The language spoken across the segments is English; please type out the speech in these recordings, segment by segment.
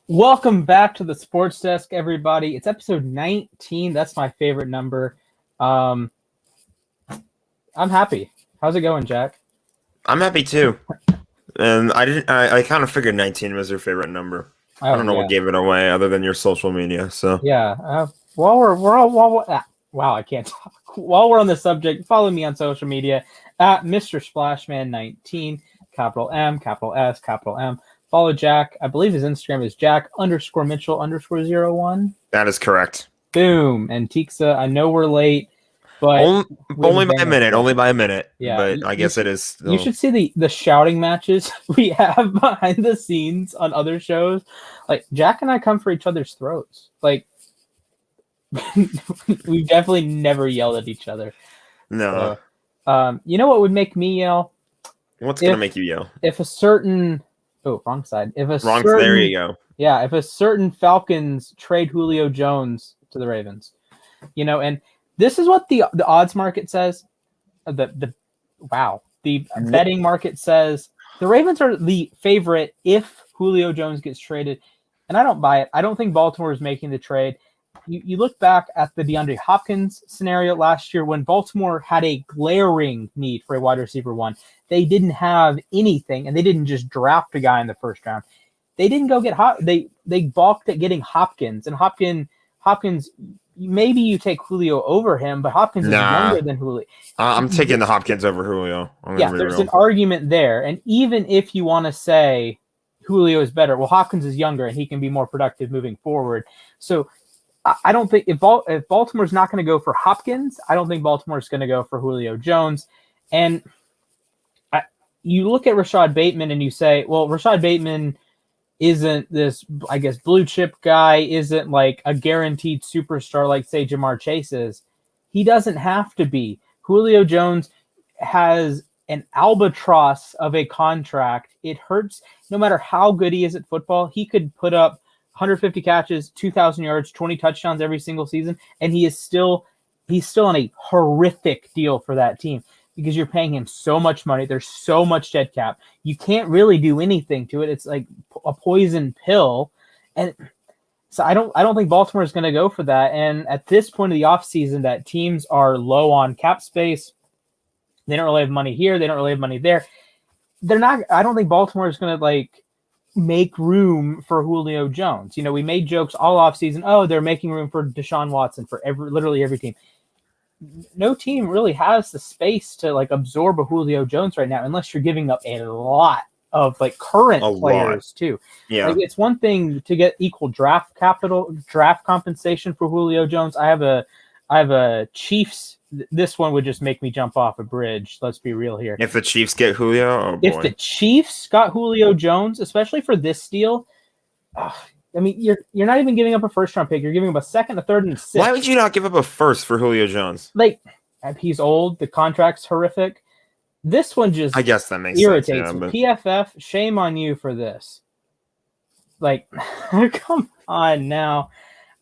Welcome back to the Sports Desk, everybody. It's episode 19. That's my favorite number. I'm happy. How's it going, Jack? I'm happy too. And I kind of figured 19 was your favorite number. I don't know what gave it away other than your social media. So yeah. Wow, I can't talk. While we're on the subject, follow me on social media at Mr. Splashman19, capital M, capital S, capital M. Follow Jack. I believe his Instagram is Jack_Mitchell_01. that is correct. Boom. And Tixa, I know we're late, but only by a minute. Only by a minute. Yeah, but I guess it is. Still... You should see the shouting matches we have behind the scenes on other shows. Like Jack and I come for each other's throats. Like we've definitely never yelled at each other. No. So, you know what would make me yell? What's gonna make you yell? If a certain wrong side. There you go. Yeah, if a certain Falcons trade Julio Jones to the Ravens, and this is what the odds market says. The betting market says the Ravens are the favorite if Julio Jones gets traded, and I don't buy it. I don't think Baltimore is making the trade. You look back at the DeAndre Hopkins scenario last year when Baltimore had a glaring need for a wide receiver one. They didn't have anything, and they didn't just draft a guy in the first round. They didn't go get they balked at getting Hopkins, and Hopkins. Maybe you take Julio over him, but Hopkins is younger than Julio. I'm taking the Hopkins over Julio. There's an argument there, and even if you want to say Julio is better, well, Hopkins is younger and he can be more productive moving forward. So I don't think if Baltimore's not going to go for Hopkins, I don't think Baltimore's going to go for Julio Jones. And you look at Rashad Bateman and you say, well, Rashad Bateman isn't this, I guess, blue chip guy, isn't like a guaranteed superstar like, say, Jamar Chase is. He doesn't have to be. Julio Jones has an albatross of a contract. It hurts no matter how good he is at football. He could put up 150 catches, 2,000 yards, 20 touchdowns every single season, and he's still on a horrific deal for that team because you're paying him so much money. There's so much dead cap. You can't really do anything to it. It's like a poison pill. And so I don't think Baltimore is going to go for that. And at this point of the offseason, that teams are low on cap space. They don't really have money here. They don't really have money there. I don't think Baltimore is going to make room for Julio Jones. We made jokes all offseason. Oh, they're making room for Deshaun Watson for literally every team. No team really has the space to absorb a Julio Jones right now, unless you're giving up a lot of current players too. Yeah, it's one thing to get equal draft compensation for Julio Jones. I have a Chiefs. This one would just make me jump off a bridge. Let's be real here. If the Chiefs get Julio, if the Chiefs got Julio Jones, especially for this deal, you're not even giving up a first round pick. You're giving up a second, a third, and a sixth. Why would you not give up a first for Julio Jones? He's old. The contract's horrific. This one just I guess that makes irritates sense, me. PFF, shame on you for this. Come on now.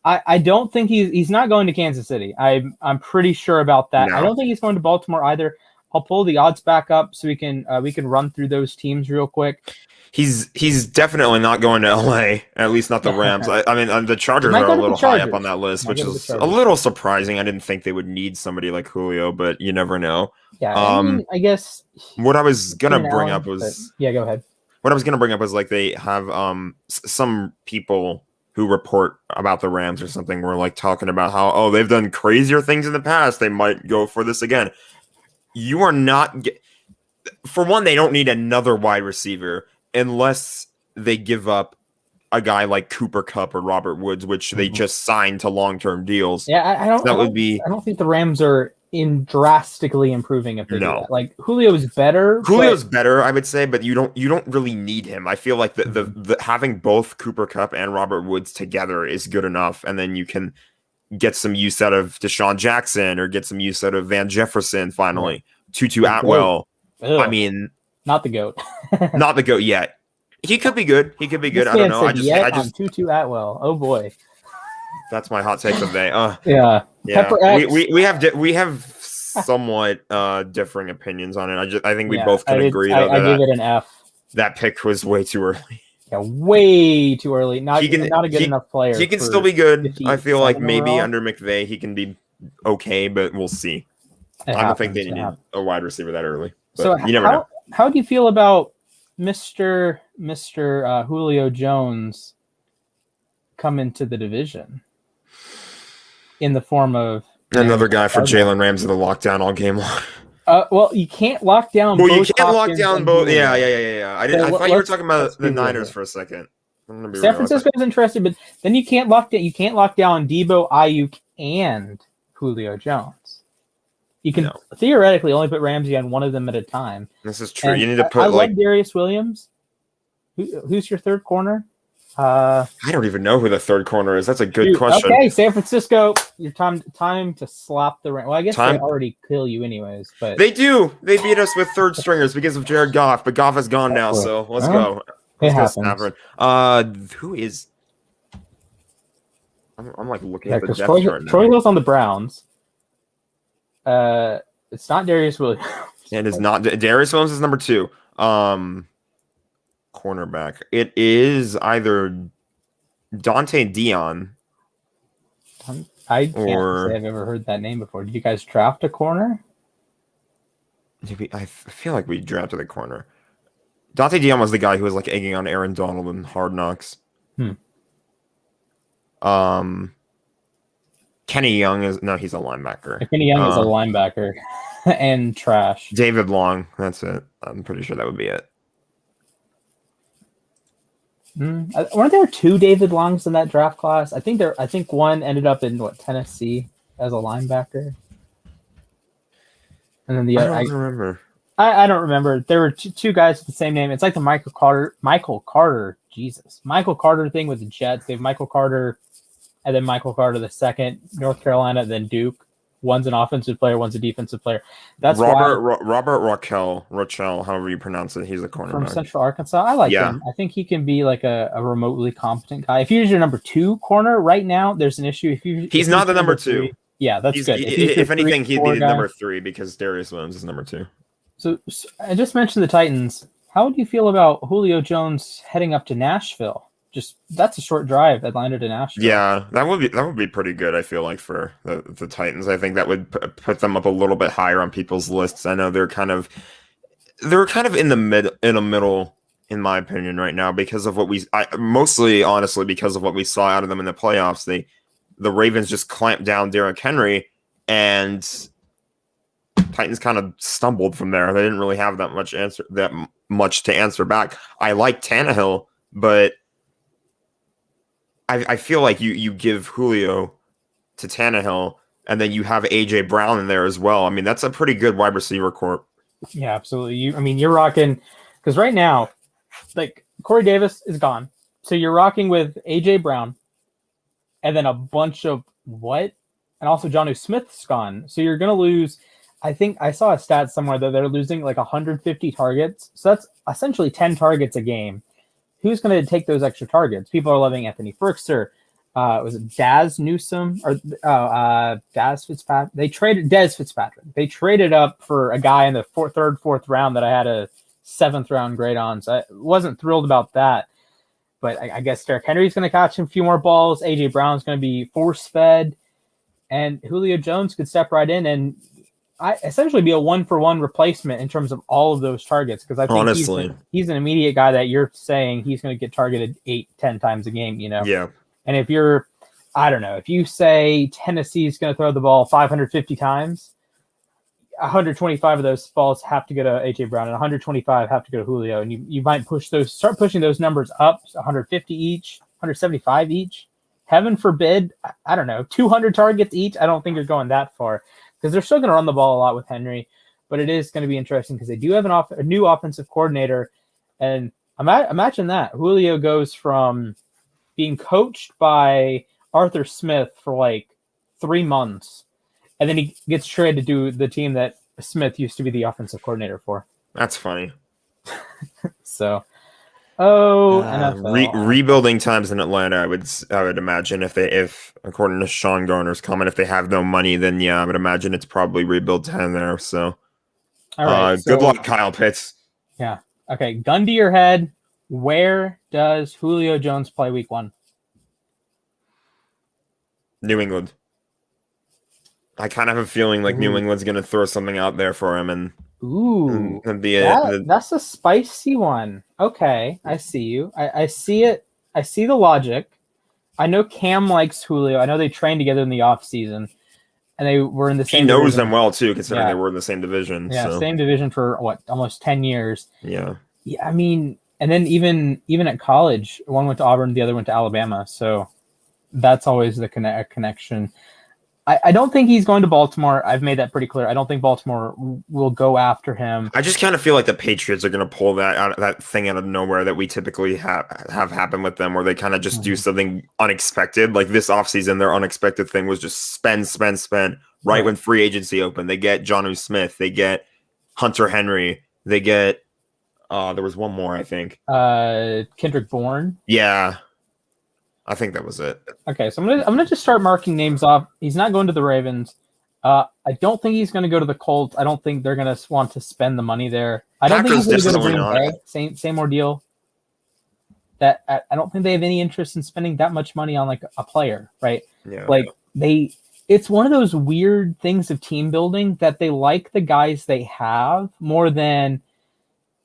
I don't think he's not going to Kansas City. I'm pretty sure about that. No. I don't think he's going to Baltimore either. I'll pull the odds back up so we can run through those teams real quick. He's definitely not going to LA, at least not the Rams. I mean, the Chargers are a little high up on that list, which is a little surprising. I didn't think they would need somebody like Julio, but you never know. Yeah, I guess. What I was going to bring up was... Yeah, go ahead. What I was going to bring up was they have some people who report about the Rams or something were talking about how, they've done crazier things in the past. They might go for this again. You are not... For one, they don't need another wide receiver unless they give up a guy like Cooper Kupp or Robert Woods, which they just signed to long-term deals. Yeah, I don't think the Rams are drastically improving if they do that. Julio's better. Julio's better, I would say, but you don't really need him. I feel like the having both Cooper Kupp and Robert Woods together is good enough, and then you can get some use out of Deshaun Jackson or get some use out of Van Jefferson finally. Tutu Atwell. I mean, not the GOAT. Not the GOAT yet. He could be good. I don't know. I just Tutu Atwell. Oh boy. That's my hot take of the day. Yeah. We have somewhat differing opinions on it. I think we both can agree I give it an F. That pick was way too early. Yeah, way too early. Not a good enough player. He can still be good. I feel like 57 maybe overall. under McVay he can be okay, but we'll see. It I don't think happens. they need a wide receiver that early. But So you never know. how do you feel about Mr. Julio Jones come into the division in the form of Another guy for Jalen Ramsey to lock down all game long. Well, you can't lock down. Well, both you can't lock Hopkins down and both. Julio. Yeah. I thought you were talking about the Niners here. for a second. San Francisco is interested, but then you can't lock down Debo, Ayuk, and Julio Jones. You can theoretically only put Ramsey on one of them at a time. This is true. And you need to put I love Darius Williams. Who's your third corner? I don't even know who the third corner is. That's a good question. Okay, San Francisco, your time to slap the Rams. Well, I guess they already kill you anyways, but they do. They beat us with third stringers because of Jared Goff, but Goff is gone now, so let's go. It happens. Who is? I'm like looking at the depth chart now. Troy Hill's on the Browns. It's not Darius Williams. It is not. Darius Williams is number 2. Cornerback. It is either Dante Dion. I can't say I've ever heard that name before. Did you guys draft a corner? I feel like we drafted a corner. Dante Dion was the guy who was like egging on Aaron Donald in Hard Knocks. Kenny Young he's a linebacker. Kenny Young is a linebacker and trash. David Long, that's it. I'm pretty sure that would be it. Weren't there 2 David Longs in that draft class? I think one ended up in Tennessee as a linebacker, and then the other. I don't remember. I don't remember. There were two guys with the same name. It's like the Michael Carter thing with the Jets. They have Michael Carter, and then Michael Carter the second, North Carolina, then Duke. One's an offensive player, one's a defensive player. That's Robert Rochelle, however you pronounce it. He's a cornerback from Central Arkansas. I like him. I think he can be like a remotely competent guy. If he's your number 2 corner right now, there's an issue. He's not the number 2. Yeah, that's good. If anything, he'd be the number 3 because Darius Williams is number 2. So I just mentioned the Titans. How would you feel about Julio Jones heading up to Nashville? That's a short drive, Atlanta to Nashville. Yeah, that would be pretty good. I feel like for the Titans, I think that would put them up a little bit higher on people's lists. I know they're kind of in the middle, in my opinion, right now because of what mostly honestly because of what we saw out of them in the playoffs. The Ravens just clamped down Derrick Henry, and Titans kind of stumbled from there. They didn't really have that much to answer back. I like Tannehill, but I feel like you give Julio to Tannehill, and then you have AJ Brown in there as well. I mean, that's a pretty good wide receiver corp. Yeah, absolutely. You're rocking because right now, like Corey Davis is gone, so you're rocking with AJ Brown, and then a bunch of and also Jonnu Smith's gone, so you're gonna lose. I think I saw a stat somewhere that they're losing like 150 targets, so that's essentially 10 targets a game. Who's going to take those extra targets? People are loving Anthony Firkser. Was it Daz Newsome or Daz Fitzpatrick? They traded Dez Fitzpatrick. They traded up for a guy in the third, fourth round that I had a 7th round grade on. So I wasn't thrilled about that. But I guess Derrick Henry's going to catch him a few more balls. AJ Brown's going to be force fed, and Julio Jones could step right in and essentially be a 1-for-1 replacement in terms of all of those targets, because I think honestly he's an immediate guy that you're saying he's going to get targeted 8-10 times a game, Yeah. And if you're, I don't know, if you say Tennessee's going to throw the ball 550 times, 125 of those balls have to go to AJ Brown and 125 have to go to Julio, and you might start pushing those numbers up 150 each, 175 each. Heaven forbid, I don't know, 200 targets each. I don't think you're going that far, because they're still going to run the ball a lot with Henry, but it is going to be interesting because they do have a new offensive coordinator, and imagine that Julio goes from being coached by Arthur Smith for like 3 months, and then he gets traded to do the team that Smith used to be the offensive coordinator for. That's funny. So, rebuilding times in Atlanta, I would imagine if according to Sean Garner's comment, if they have no money, then yeah, I would imagine it's probably rebuild 10 there. So, all right, good luck, Kyle Pitts. Yeah. Okay, gun to your head. Where does Julio Jones play week 1? New England. I kind of have a feeling like New Ooh. England's going to throw something out there for him Ooh, and be it. that's a spicy one. Okay, I see you. I see it. I see the logic. I know Cam likes Julio. I know they trained together in the offseason, and they were in the He same knows division. them well too, considering Yeah. they were in the same division. Yeah, So same division for what, almost 10 years. yeah. Yeah, I mean, and then even at college, one went to Auburn, the other went to Alabama. So that's always the connection. I don't think he's going to Baltimore. I've made that pretty clear. I don't think Baltimore will go after him. I just kind of feel like the Patriots are going to pull that thing out of nowhere that we typically have happen with them, where they kind of just do something unexpected. Like this offseason, their unexpected thing was just spend. Right when free agency opened, they get Jonnu Smith, they get Hunter Henry, they get there was one more, I think. Kendrick Bourne. Yeah. I think that was it. Okay, so I'm gonna just start marking names off. He's not going to the Ravens. I don't think he's going to go to the Colts. I don't think they're going to want to spend the money there. I don't think he's going to go to Green Bay. Same ordeal. That I don't think they have any interest in spending that much money on like a player, right? Yeah. Like it's one of those weird things of team building that they like the guys they have more than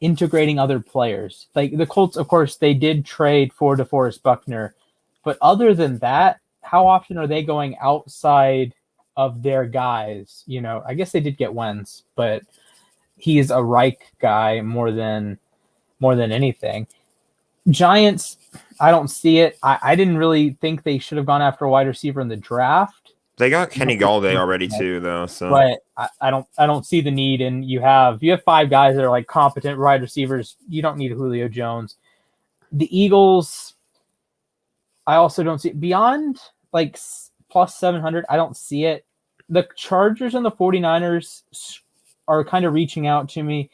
integrating other players. Like the Colts, of course, they did trade for DeForest Buckner. But other than that, how often are they going outside of their guys? You know, I guess they did get Wentz, but he's a Reich guy more than anything. Giants, I don't see it. I didn't really think they should have gone after a wide receiver in the draft. They got Kenny Galladay already too, though. So, but I don't see the need. And you have 5 guys that are like competent wide receivers. You don't need Julio Jones. The Eagles, I also don't see it. Beyond like plus 700. I don't see it. The Chargers and the 49ers are kind of reaching out to me.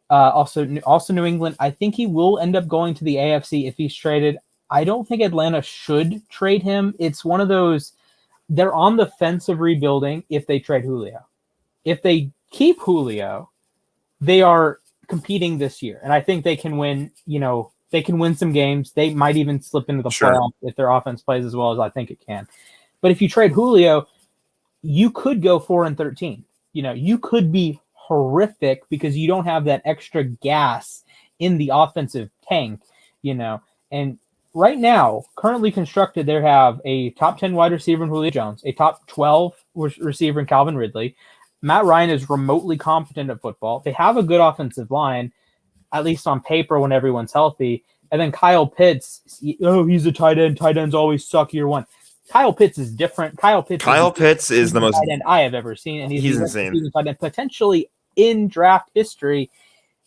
Also New England. I think he will end up going to the AFC if he's traded. I don't think Atlanta should trade him. It's one of those, they're on the fence of rebuilding if they trade Julio. If they keep Julio, they are competing this year. And I think they can win, they can win some games. They might even slip into the playoffs if their offense plays as well as I think it can. But if you trade Julio, you could go 4-13. You could be horrific because you don't have that extra gas in the offensive tank, And right now, currently constructed, they have a top 10 wide receiver in Julio Jones, a top 12 receiver in Calvin Ridley. Matt Ryan is remotely competent at football. They have a good offensive line, at least on paper when everyone's healthy. And then Kyle Pitts, he's a tight end. Tight ends always suck year one. Kyle Pitts is different. Kyle Pitts is the most tight end I have ever seen. And he's insane. Tight end, potentially in draft history.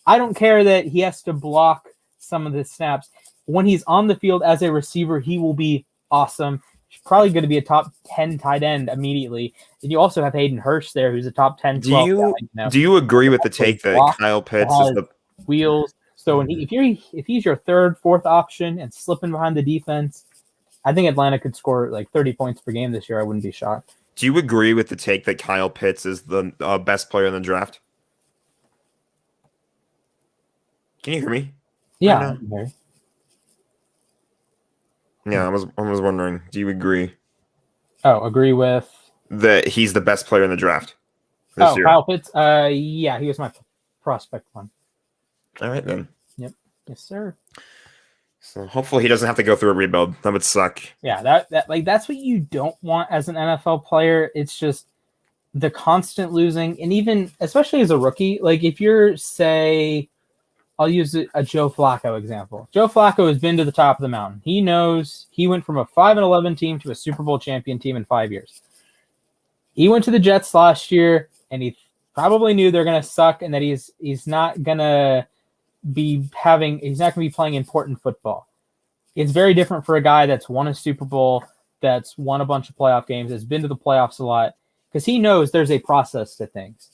I don't care that he has to block some of the snaps. When he's on the field as a receiver, he will be awesome. He's probably going to be a top 10 tight end immediately. And you also have Hayden Hurst there, who's a top 10, 12 guy, Do you agree with the take that Kyle Pitts is the wheels? So if he's your third, fourth option and slipping behind the defense, I think Atlanta could score like 30 points per game this year. I wouldn't be shocked. Do you agree with the take that Kyle Pitts is the best player in the draft? Can you hear me? Yeah. Yeah, I was wondering. Do you agree? Oh, agree with that he's the best player in the draft this year? Kyle Pitts. Yeah, he was my prospect one. All right then. Yep. Yes, sir. So hopefully he doesn't have to go through a rebuild. That would suck. Yeah, that's what you don't want as an NFL player. It's just the constant losing, and even especially as a rookie. Like if you're, say, I'll use a Joe Flacco example. Joe Flacco has been to the top of the mountain. He knows he went from a 5-11 team to a Super Bowl champion team in 5 years. He went to the Jets last year, and he probably knew they're going to suck, and that he's not going to be playing important football. It's very different for a guy that's won a Super Bowl, that's won a bunch of playoff games, has been to the playoffs a lot, because he knows there's a process to things.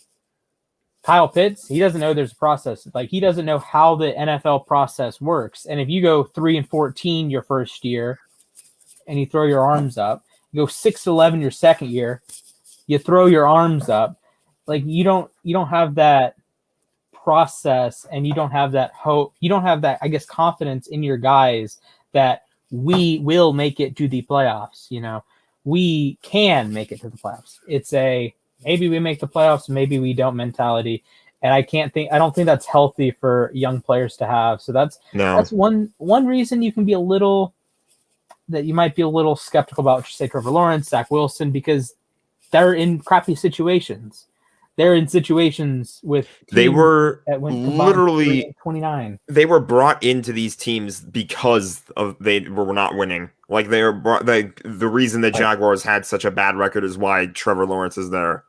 Kyle Pitts, he doesn't know there's a process. Like, he doesn't know how the NFL process works. And if you go 3-14 your first year and you throw your arms up, you go 6-11 your second year, you throw your arms up, like you don't have that process and you don't have that hope, you don't have that, I guess, confidence in your guys that we will make it to the playoffs. We can make it to the playoffs. It's a maybe we make the playoffs, maybe we don't mentality. And I don't think that's healthy for young players to have. So that's one reason you might be a little skeptical about, say, Trevor Lawrence, Zach Wilson, because they're in crappy situations. They're in situations with teams they were that went literally 29. They were brought into these teams because they were not winning. Like they were the reason the Jaguars had such a bad record is why Trevor Lawrence is there,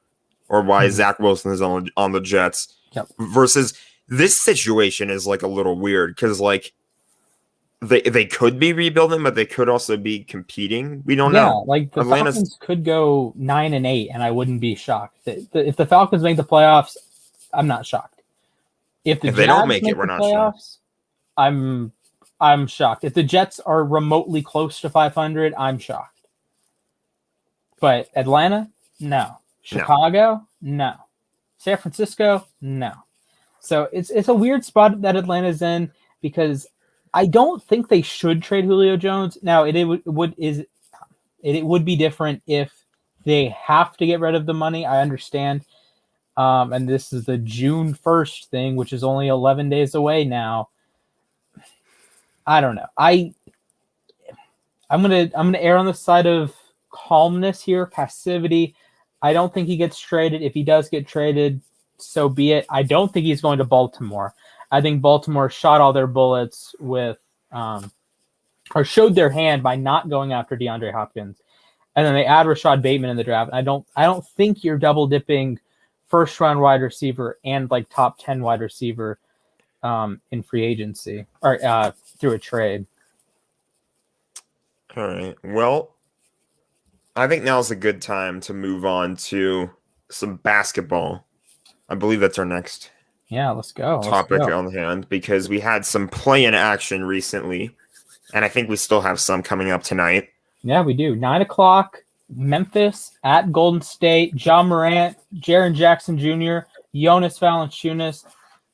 or why Zach Wilson is on the Jets. Yep. Versus this situation is like a little weird because like they could be rebuilding, but they could also be competing. We don't know. Like the Falcons could go 9-8, and I wouldn't be shocked. If the Falcons make the playoffs, I'm not shocked. If they don't make it, we're not playoffs, shocked. I'm shocked. If the Jets are remotely close to 500, I'm shocked. But Atlanta, no. Chicago, no. San Francisco, no. So it's a weird spot that Atlanta's in because I don't think they should trade Julio Jones. Now it would be different if they have to get rid of the money. I understand. And this is the June 1st thing, which is only 11 days away now. I don't know. I'm gonna err on the side of calmness here, passivity. I don't think he gets traded. If he does get traded, so be it. I don't think he's going to Baltimore. I think Baltimore shot all their bullets with, or showed their hand by not going after DeAndre Hopkins, and then they add Rashad Bateman in the draft. I don't think you're double dipping first round wide receiver and like top 10 wide receiver in free agency or through a trade. All right. Well, I think now's a good time to move on to some basketball. I believe that's our next let's go. topic on hand because we had some play-in action recently, and I think we still have some coming up tonight. Yeah, we do. 9:00, Memphis at Golden State. John Morant, Jaren Jackson Jr., Jonas Valanciunas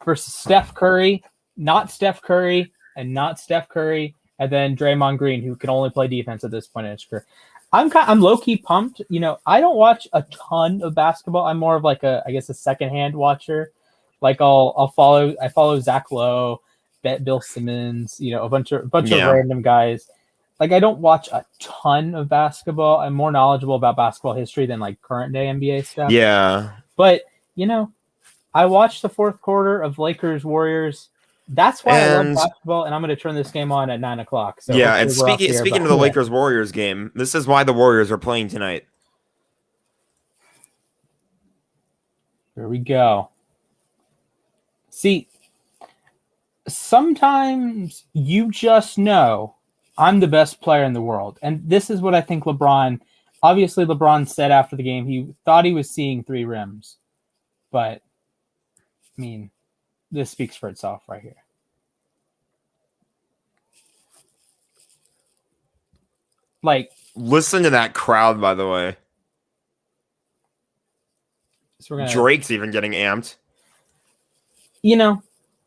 versus Steph Curry, not Steph Curry, and not Steph Curry, and then Draymond Green, who can only play defense at this point in his career. I'm low-key pumped. I don't watch a ton of basketball. I'm more of like a secondhand watcher. Like I follow Zach Lowe, Bill Simmons, a bunch of random guys. Like I don't watch a ton of basketball. I'm more knowledgeable about basketball history than like current day NBA stuff. Yeah. But I watched the fourth quarter of Lakers Warriors. That's why I love basketball, and I'm going to turn this game on at 9:00. So yeah, and speaking of the Lakers Warriors game, this is why the Warriors are playing tonight. Here we go. See, sometimes you just know I'm the best player in the world, and this is what I think LeBron. Obviously, LeBron said after the game he thought he was seeing 3 rims, but I mean, this speaks for itself right here. Like, listen to that crowd, by the way. So Drake's even getting amped.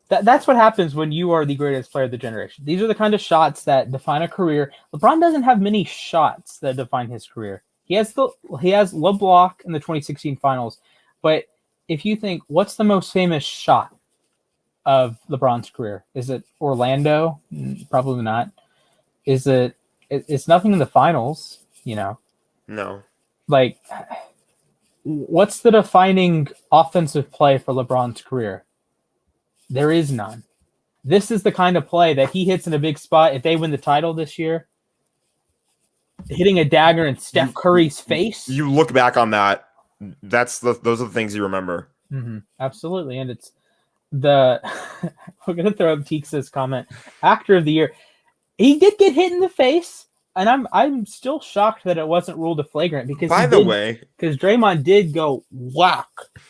That's what happens when you are the greatest player of the generation. These are the kind of shots that define a career. LeBron doesn't have many shots that define his career. He has LeBlanc in the 2016 finals, but if you think, what's the most famous shot of LeBron's career? Is it Orlando? Probably not. Is it? It's nothing in the finals. No. Like, what's the defining offensive play for LeBron's career? There is none. This is the kind of play that he hits in a big spot. If they win the title this year, hitting a dagger in Steph Curry's face. You look back on that. Those are the things you remember. Mm-hmm. Absolutely. And it's we're going to throw up Teeks' comment. Actor of the year. He did get hit in the face. And I'm still shocked that it wasn't ruled a flagrant because because Draymond did go whack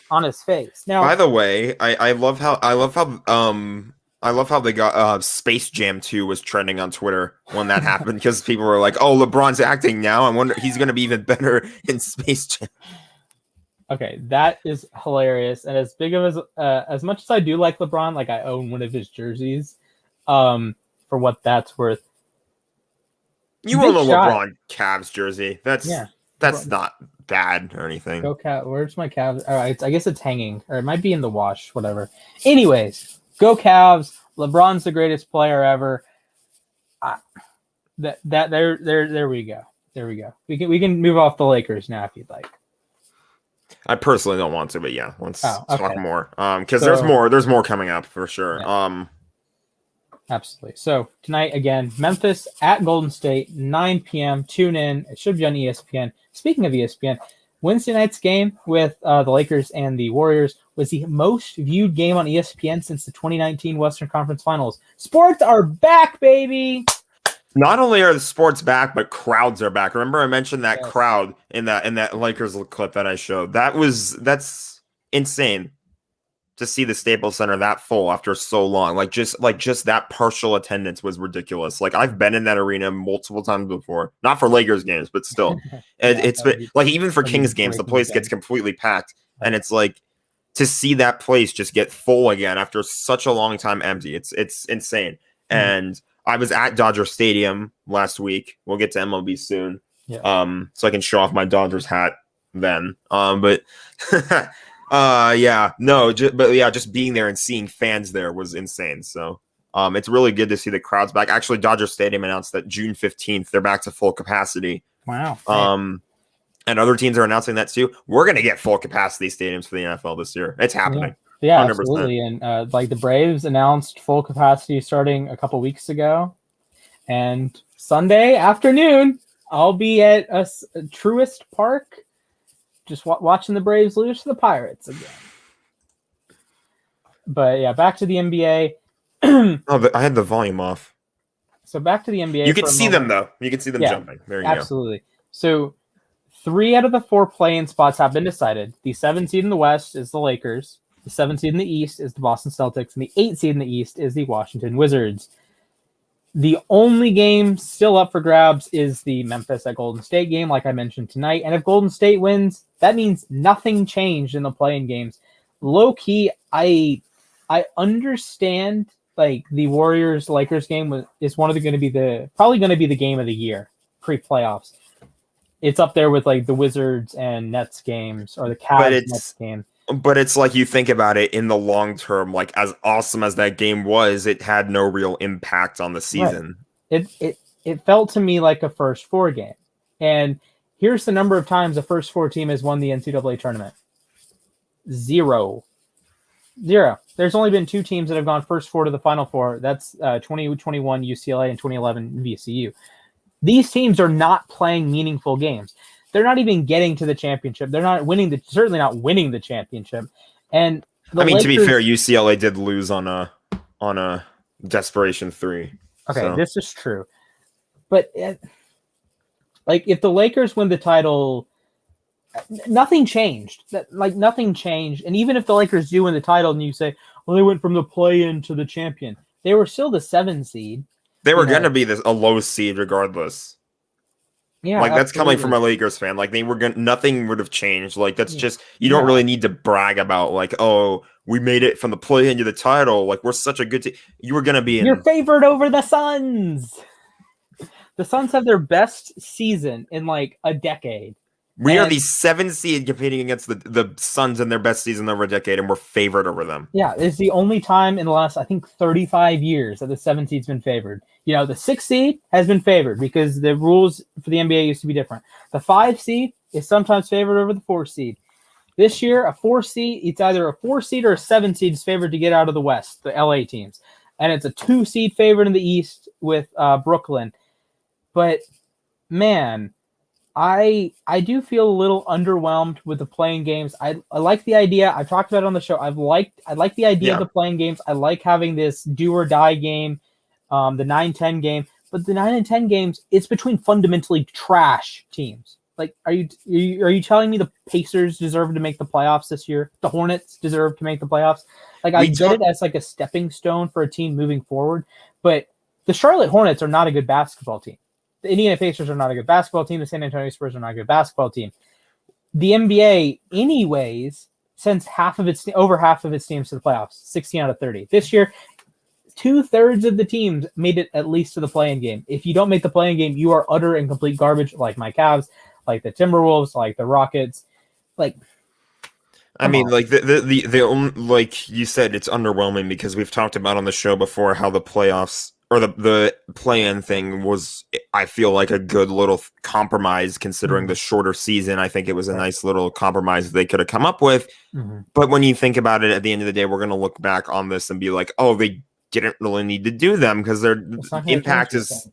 on his face. Now, by the way, I love how they got Space Jam 2 was trending on Twitter when that happened because people were like, "Oh, LeBron's acting now. I wonder he's going to be even better in Space Jam." Okay, that is hilarious. And as big of as much as I do like LeBron, like I own one of his jerseys, for what that's worth. You own Big a shot. LeBron Cavs jersey. Yeah. That's not bad or anything. Go Cavs. Where's my Cavs? All right, I guess it's hanging, or it might be in the wash, whatever. Anyways, go Cavs. LeBron's the greatest player ever. There we go. There we go. We can move off the Lakers now if you'd like. I personally don't want to, but yeah, let's talk more. Because there's more coming up for sure. Yeah. Absolutely. So tonight again, Memphis at Golden State, 9 p.m. Tune in. It should be on ESPN. Speaking of ESPN, Wednesday night's game with the Lakers and the Warriors was the most viewed game on ESPN since the 2019 Western Conference Finals. Sports are back, baby. Not only are the sports back, but crowds are back. Remember, I mentioned that crowd in that Lakers clip that I showed. That's insane to see the Staples Center that full after so long. Like just that partial attendance was ridiculous. Like I've been in that arena multiple times before, not for Lakers games, but still, it's been like even for Kings games, the place gets completely packed, and it's like to see that place just get full again after such a long time empty. It's insane. And I was at Dodger Stadium last week. We'll get to MLB soon. Yeah. So I can show off my Dodgers hat then. Just being there and seeing fans there was insane. So it's really good to see the crowds back. Actually, Dodger Stadium announced that June 15th, they're back to full capacity. Wow. And other teams are announcing that too. We're going to get full capacity stadiums for the NFL this year. It's happening. Yeah, 100%. Absolutely. And like the Braves announced full capacity starting a couple weeks ago. And Sunday afternoon, I'll be at a Truist Park just watching the Braves lose to the Pirates again. But yeah, back to the NBA. I had the volume off. So back to the NBA. You can see them, though. You can see them jumping. There you go. Absolutely. So 3 out of the 4 play-in spots have been decided. The 7th seed in the West is the Lakers. The 7th seed in the East is the Boston Celtics. And the 8th seed in the East is the Washington Wizards. The only game still up for grabs is the Memphis at Golden State game, like I mentioned tonight. And if Golden State wins, that means nothing changed in the play-in games. Low-key, I understand like the Warriors-Lakers game is probably going to be the game of the year pre-playoffs. It's up there with like the Wizards and Nets games or the Cavs Nets game. But it's like you think about it in the long term, like as awesome as that game was, it had no real impact on the season. Right. It felt to me like a first 4 game. And here's the number of times a first 4 team has won the NCAA tournament. 0. There's only been 2 teams that have gone first 4 to the Final Four. That's 2021 UCLA and 2011 VCU. These teams are not playing meaningful games. They're not even getting to the championship. They're not certainly not winning the championship. And Lakers, to be fair, UCLA did lose on a desperation 3. Okay, so. This is true. But like if the Lakers win the title, nothing changed. Nothing changed. And even if the Lakers do win the title and you say, well, they went from the play-in to the champion, they were still the 7 seed. They were going to be a low seed regardless. Yeah, like that's coming from a Lakers fan. Like nothing would have changed. Like that's just you don't really need to brag about like, oh, we made it from the play into the title. Like we're such a good team. You were gonna be You're favored over the Suns. The Suns have their best season in like a decade. We are the 7 seed competing against the Suns in their best season over a decade, and we're favored over them. Yeah, it's the only time in the last, I think, 35 years that the 7 seed's been favored. You know, the 6 seed has been favored because the rules for the NBA used to be different. The 5 seed is sometimes favored over the 4 seed. This year, a 4 seed, it's either a 4 seed or a 7 seed is favored to get out of the West, the LA teams. And it's a 2 seed favored in the East with Brooklyn. But, man, I do feel a little underwhelmed with the playing games. I like the idea. I've talked about it on the show. I like the idea of the playing games. I like having this do or die game, the 9-10 game. But the 9 and 10 games, it's between fundamentally trash teams. Like, are you telling me the Pacers deserve to make the playoffs this year? The Hornets deserve to make the playoffs? Like, I get it as like a stepping stone for a team moving forward, but the Charlotte Hornets are not a good basketball team. The Indiana Pacers are not a good basketball team. The San Antonio Spurs are not a good basketball team. the NBA, anyways, sends over half of its teams to the playoffs, 16 out of 30. This year, 2/3 of the teams made it at least to the play-in game. If you don't make the play-in game, you are utter and complete garbage, like my Cavs, like the Timberwolves, like the Rockets. Like, I mean, like like you said, it's underwhelming because we've talked about on the show before how the playoffs or the play-in thing was, I feel like, a good little compromise considering the shorter season. I think it was a nice little compromise they could have come up with. But when you think about it, at the end of the day, we're going to look back on this and be like, oh, they didn't really need to do them because their impact is,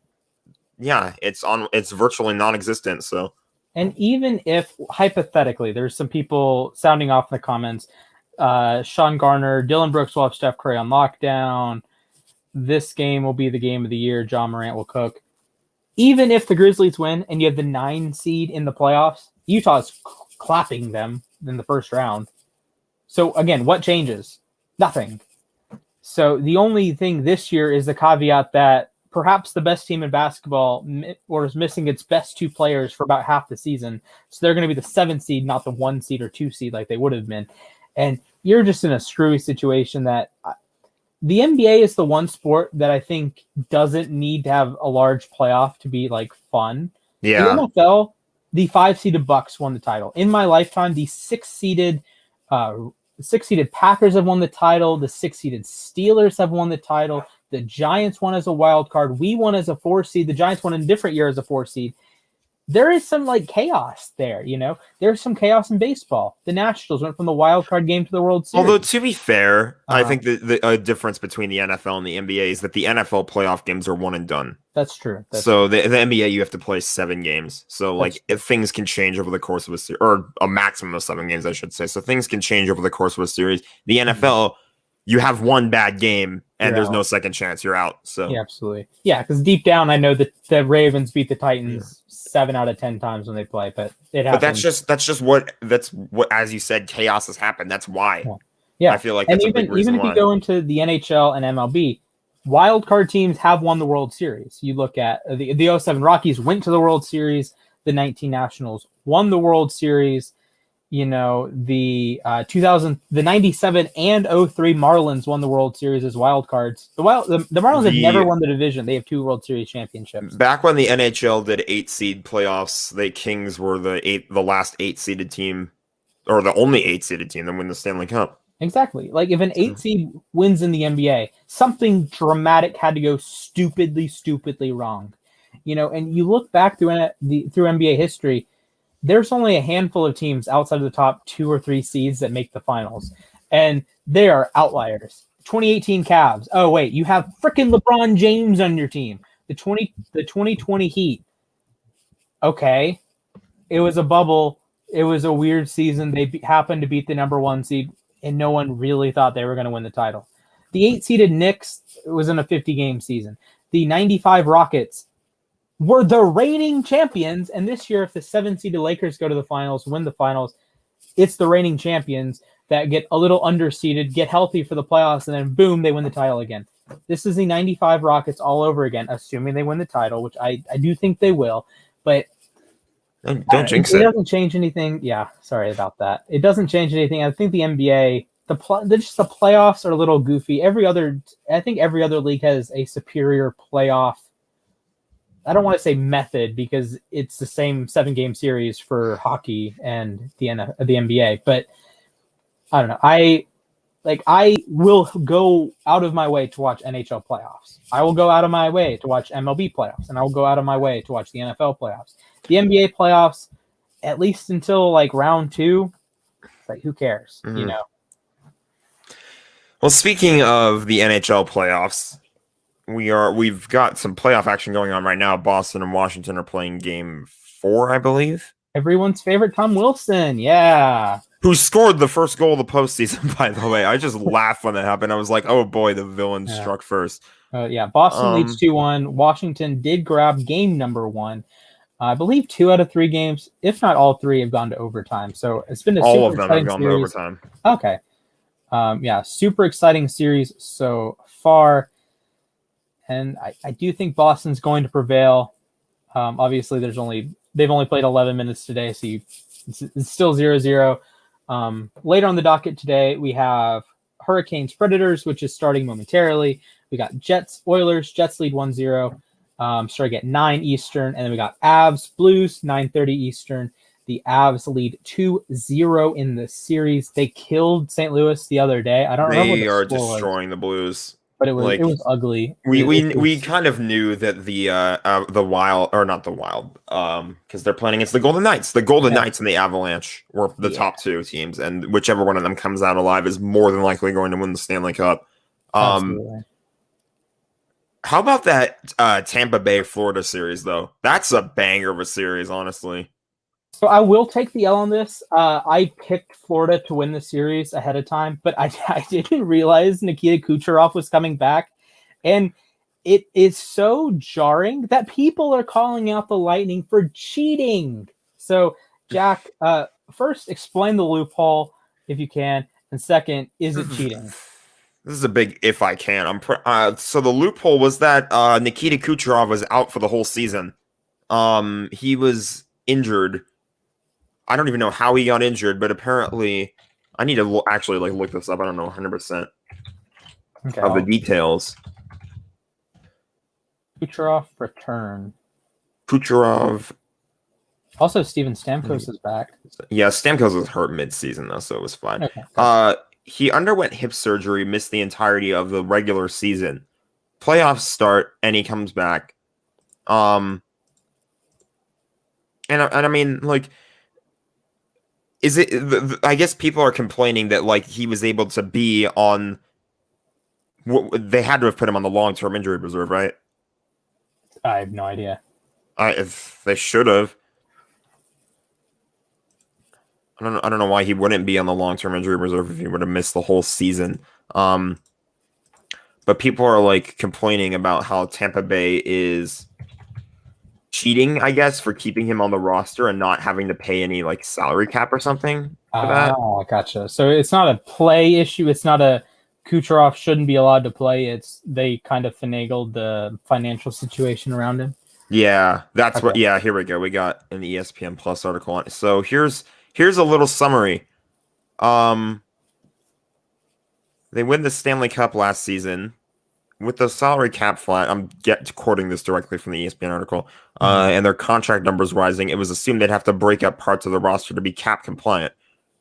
it's virtually non-existent. So. And even if, hypothetically, there's some people sounding off in the comments, Sean Garner, Dylan Brooks will have Steph Curry on lockdown. This game will be the game of the year. John Morant will cook. Even if the Grizzlies win and you have the 9 seed in the playoffs, Utah's clapping them in the first round. So, again, what changes? Nothing. So the only thing this year is the caveat that perhaps the best team in basketball is missing its best 2 players for about half the season. So they're going to be the 7 seed, not the 1 seed or 2 seed like they would have been. And you're just in a screwy situation that the NBA is the one sport that I think doesn't need to have a large playoff to be like fun. Yeah. In the NFL, the 5-seeded Bucks won the title. In my lifetime, the 6-seeded Packers have won the title. The 6-seeded Steelers have won the title. The Giants won as a wild card. We won as a 4 seed. The Giants won in a different year as a 4 seed. There is some like chaos there, you know. There's some chaos in baseball. The Nationals went from the wild card game to the World Series. Although to be fair, I think the difference between the NFL and the NBA is that the NFL playoff games are one and done. That's true. The NBA you have to play 7 games. So like if things can change over the course of a series, or a maximum of 7 games, I should say. So things can change over the course of a series. The NFL, you have one bad game and there's no second chance. You're out. So yeah, absolutely. Yeah, because deep down, I know that the Ravens beat the Titans 7 out of 10 times when they play, but it happens. But that's just what as you said, chaos has happened. That's why. Yeah, I feel like that's a big reason even if you go into the NHL and MLB, wild card teams have won the World Series. You look at the 07 Rockies went to the World Series. The 19 Nationals won the World Series. You know, the 97 and 03 Marlins won the World Series as wild cards. The Marlins have never won the division. They have 2 World Series championships. Back when the NHL did 8-seed playoffs, the Kings were the last 8-seeded team, or the only 8-seeded team that win the Stanley Cup. Exactly. Like if an 8 seed wins in the NBA, something dramatic had to go stupidly wrong. You know, and you look back through NBA history, there's only a handful of teams outside of the top 2 or 3 seeds that make the finals. And they are outliers. 2018 Cavs. Oh, wait, you have freaking LeBron James on your team. The 2020 Heat. Okay. It was a bubble. It was a weird season. They happened to beat the number 1 seed, and no one really thought they were going to win the title. The 8-seeded Knicks was in a 50-game season. The 95 Rockets were the reigning champions, and this year, if the 7-seeded Lakers go to the finals, win the finals, it's the reigning champions that get a little underseeded, get healthy for the playoffs, and then boom, they win the title again. This is the 95 Rockets all over again, assuming they win the title, which I do think they will, but don't jinx it. It doesn't change anything. Yeah, sorry about that. It doesn't change anything. I think the NBA, the playoffs are a little goofy. I think every other league has a superior playoff. I don't want to say method because it's the same 7-game series for hockey and the NBA, but I don't know. I will go out of my way to watch NHL playoffs. I will go out of my way to watch MLB playoffs, and I will go out of my way to watch the NFL playoffs. The NBA playoffs, at least until like round 2, it's like who cares, you know? Well, speaking of the NHL playoffs, we've got some playoff action going on right now. Boston and Washington are playing game 4, I believe. Everyone's favorite Tom Wilson, yeah. Who scored the first goal of the postseason, by the way. I just laughed when that happened. I was like, oh boy, the villain struck first. Boston leads 2-1. Washington did grab game number 1. I believe 2 out of 3 games, if not all 3, have gone to overtime. So it's been all of them have gone to overtime. Okay. Super exciting series so far. And I do think Boston's going to prevail. Obviously, they've only played 11 minutes today, so It's still 0-0. Later on the docket today, we have Hurricanes Predators, which is starting momentarily. We got Jets Oilers. Jets lead 1-0. Starting at 9 Eastern. And then we got Avs Blues, 9:30 Eastern. The Avs lead 2-0 in the series. They killed St. Louis the other day. I don't remember what They the are score destroying was, the Blues. but it was ugly. We kind of knew that the Wild, or not the Wild, because they're playing against the Golden Knights. The Golden Knights and the Avalanche were the top two teams, and whichever one of them comes out alive is more than likely going to win the Stanley Cup. Absolutely. How about that Tampa Bay Florida series though? That's a banger of a series, honestly. So I will take the L on this. I picked Florida to win the series ahead of time, but I didn't realize Nikita Kucherov was coming back. And it is so jarring that people are calling out the Lightning for cheating. So, Jack, first, explain the loophole if you can. And second, is it cheating? This is a big if I can. So the loophole was that Nikita Kucherov was out for the whole season. He was injured. I don't even know how he got injured, but apparently, I need to actually look this up. I don't know 100% of the details. Kucherov return. Kucherov. Also, Steven Stamkos is back. Yeah, Stamkos was hurt mid-season though, so it was fine. Okay. He underwent hip surgery, missed the entirety of the regular season. Playoffs start, and he comes back. And I mean, is it? I guess people are complaining that he was able to be on. They had to have put him on the long-term injury reserve, right? I have no idea. If they should have. I don't know why he wouldn't be on the long-term injury reserve if he would have missed the whole season. But people are complaining about how Tampa Bay is cheating, I guess, for keeping him on the roster and not having to pay any salary cap or something for that. Oh, gotcha. So it's not a play issue. It's not a Kucherov shouldn't be allowed to play. It's they kind of finagled the financial situation around him. Yeah, that's what. Yeah, here we go. We got an ESPN Plus article on it. So here's a little summary. They win the Stanley Cup last season. With the salary cap flat, I'm quoting this directly from the ESPN article, and their contract numbers rising, it was assumed they'd have to break up parts of the roster to be cap compliant.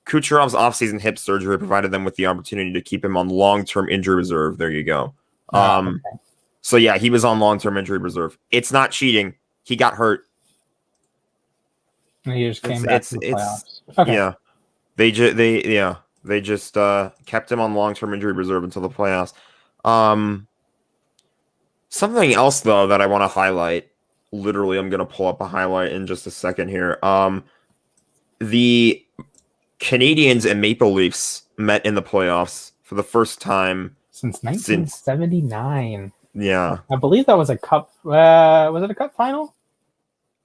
Kucherov's offseason hip surgery provided them with the opportunity to keep him on long-term injury reserve. There you go. Okay. So yeah, he was on long-term injury reserve. It's not cheating. He got hurt. And he just came back to the playoffs. Okay. Yeah, they just kept him on long-term injury reserve until the playoffs. Something else, though, that I want to highlight, literally, I'm going to pull up a highlight in just a second here. The Canadiens and Maple Leafs met in the playoffs for the first time since 1979. Yeah. I believe that was a cup. Was it a cup final?